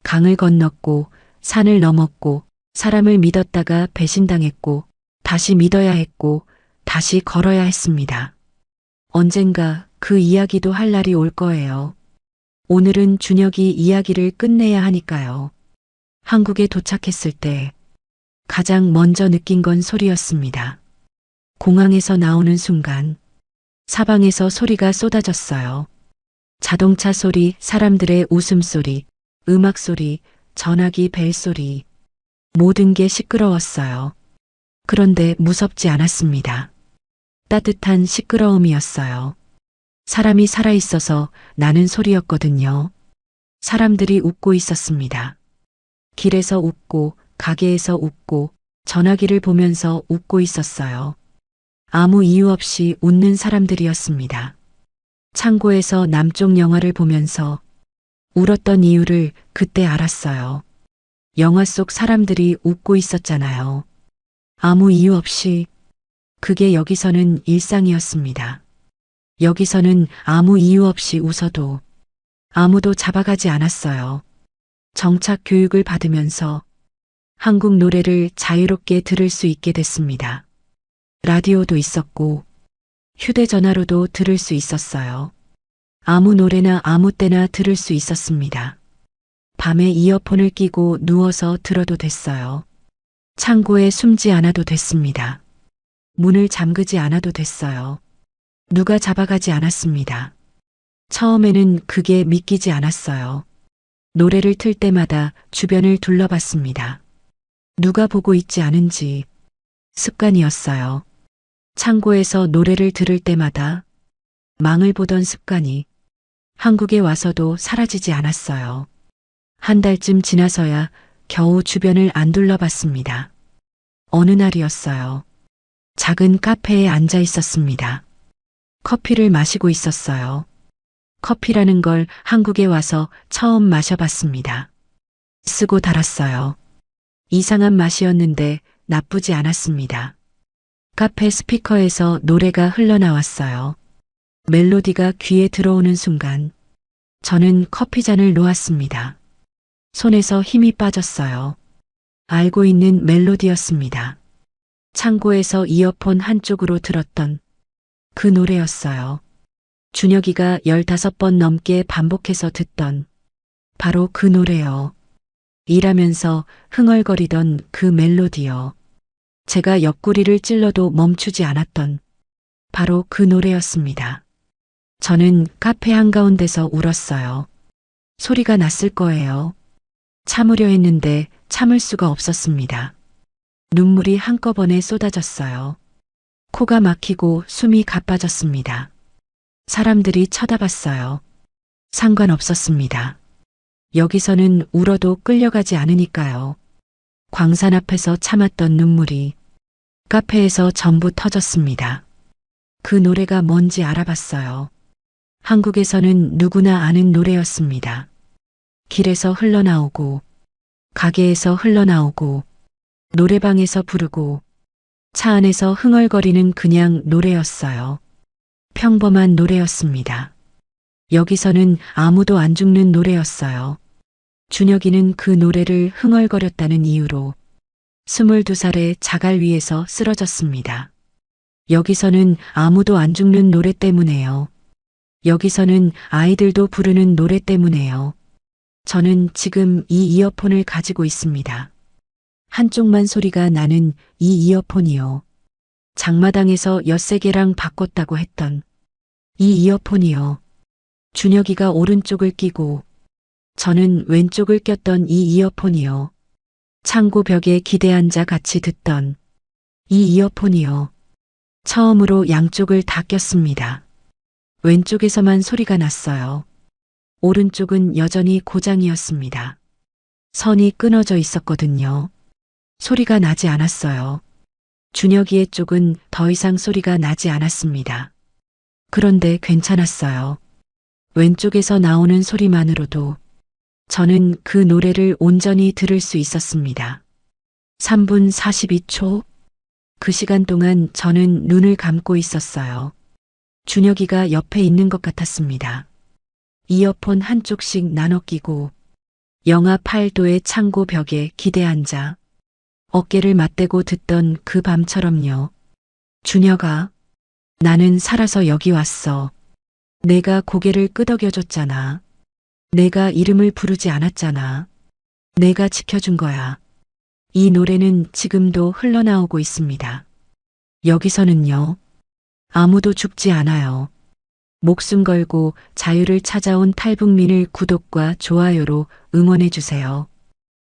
강을 건넜고 산을 넘었고 사람을 믿었다가 배신당했고 다시 믿어야 했고 다시 걸어야 했습니다. 언젠가 그 이야기도 할 날이 올 거예요. 오늘은 준혁이 이야기를 끝내야 하니까요. 한국에 도착했을 때 가장 먼저 느낀 건 소리였습니다. 공항에서 나오는 순간 사방에서 소리가 쏟아졌어요. 자동차 소리, 사람들의 웃음소리, 음악소리, 전화기 벨소리. 모든 게 시끄러웠어요. 그런데 무섭지 않았습니다. 따뜻한 시끄러움이었어요. 사람이 살아있어서 나는 소리였거든요. 사람들이 웃고 있었습니다. 길에서 웃고, 가게에서 웃고, 전화기를 보면서 웃고 있었어요. 아무 이유 없이 웃는 사람들이었습니다. 창고에서 남쪽 영화를 보면서 울었던 이유를 그때 알았어요. 영화 속 사람들이 웃고 있었잖아요. 아무 이유 없이. 그게 여기서는 일상이었습니다. 여기서는 아무 이유 없이 웃어도 아무도 잡아가지 않았어요. 정착 교육을 받으면서 한국 노래를 자유롭게 들을 수 있게 됐습니다. 라디오도 있었고 휴대전화로도 들을 수 있었어요. 아무 노래나 아무 때나 들을 수 있었습니다. 밤에 이어폰을 끼고 누워서 들어도 됐어요. 창고에 숨지 않아도 됐습니다. 문을 잠그지 않아도 됐어요. 누가 잡아가지 않았습니다. 처음에는 그게 믿기지 않았어요. 노래를 틀 때마다 주변을 둘러봤습니다. 누가 보고 있지 않은지. 습관이었어요. 창고에서 노래를 들을 때마다 망을 보던 습관이 한국에 와서도 사라지지 않았어요. 한 달쯤 지나서야 겨우 주변을 안 둘러봤습니다. 어느 날이었어요. 작은 카페에 앉아 있었습니다. 커피를 마시고 있었어요. 커피라는 걸 한국에 와서 처음 마셔봤습니다. 쓰고 달았어요. 이상한 맛이었는데 나쁘지 않았습니다. 카페 스피커에서 노래가 흘러나왔어요. 멜로디가 귀에 들어오는 순간 저는 커피잔을 놓았습니다. 손에서 힘이 빠졌어요. 알고 있는 멜로디였습니다. 창고에서 이어폰 한쪽으로 들었던 그 노래였어요. 준혁이가 15번 넘게 반복해서 듣던 바로 그 노래요. 일하면서 흥얼거리던 그 멜로디요. 제가 옆구리를 찔러도 멈추지 않았던 바로 그 노래였습니다. 저는 카페 한가운데서 울었어요. 소리가 났을 거예요. 참으려 했는데 참을 수가 없었습니다. 눈물이 한꺼번에 쏟아졌어요. 코가 막히고 숨이 가빠졌습니다. 사람들이 쳐다봤어요. 상관없었습니다. 여기서는 울어도 끌려가지 않으니까요. 광산 앞에서 참았던 눈물이 카페에서 전부 터졌습니다. 그 노래가 뭔지 알아봤어요. 한국에서는 누구나 아는 노래였습니다. 길에서 흘러나오고, 가게에서 흘러나오고, 노래방에서 부르고, 차 안에서 흥얼거리는 그냥 노래였어요. 평범한 노래였습니다. 여기서는 아무도 안 죽는 노래였어요. 준혁이는 그 노래를 흥얼거렸다는 이유로 22살의 자갈 위에서 쓰러졌습니다. 여기서는 아무도 안 죽는 노래 때문에요. 여기서는 아이들도 부르는 노래 때문에요. 저는 지금 이 이어폰을 가지고 있습니다. 한쪽만 소리가 나는 이 이어폰이요. 장마당에서 엿새개랑 바꿨다고 했던 이 이어폰이요. 준혁이가 오른쪽을 끼고 저는 왼쪽을 꼈던 이 이어폰이요. 창고 벽에 기대 앉아 같이 듣던 이 이어폰이요. 처음으로 양쪽을 다 꼈습니다. 왼쪽에서만 소리가 났어요. 오른쪽은 여전히 고장이었습니다. 선이 끊어져 있었거든요. 소리가 나지 않았어요. 준혁이의 쪽은 더 이상 소리가 나지 않았습니다. 그런데 괜찮았어요. 왼쪽에서 나오는 소리만으로도 저는 그 노래를 온전히 들을 수 있었습니다. 3분 42초? 그 시간 동안 저는 눈을 감고 있었어요. 준혁이가 옆에 있는 것 같았습니다. 이어폰 한쪽씩 나눠 끼고 영하 8도의 창고 벽에 기대 앉아 어깨를 맞대고 듣던 그 밤처럼요. 준혁아, 나는 살아서 여기 왔어. 내가 고개를 끄덕여줬잖아. 내가 이름을 부르지 않았잖아. 내가 지켜준 거야. 이 노래는 지금도 흘러나오고 있습니다. 여기서는요. 아무도 죽지 않아요. 목숨 걸고 자유를 찾아온 탈북민을 구독과 좋아요로 응원해 주세요.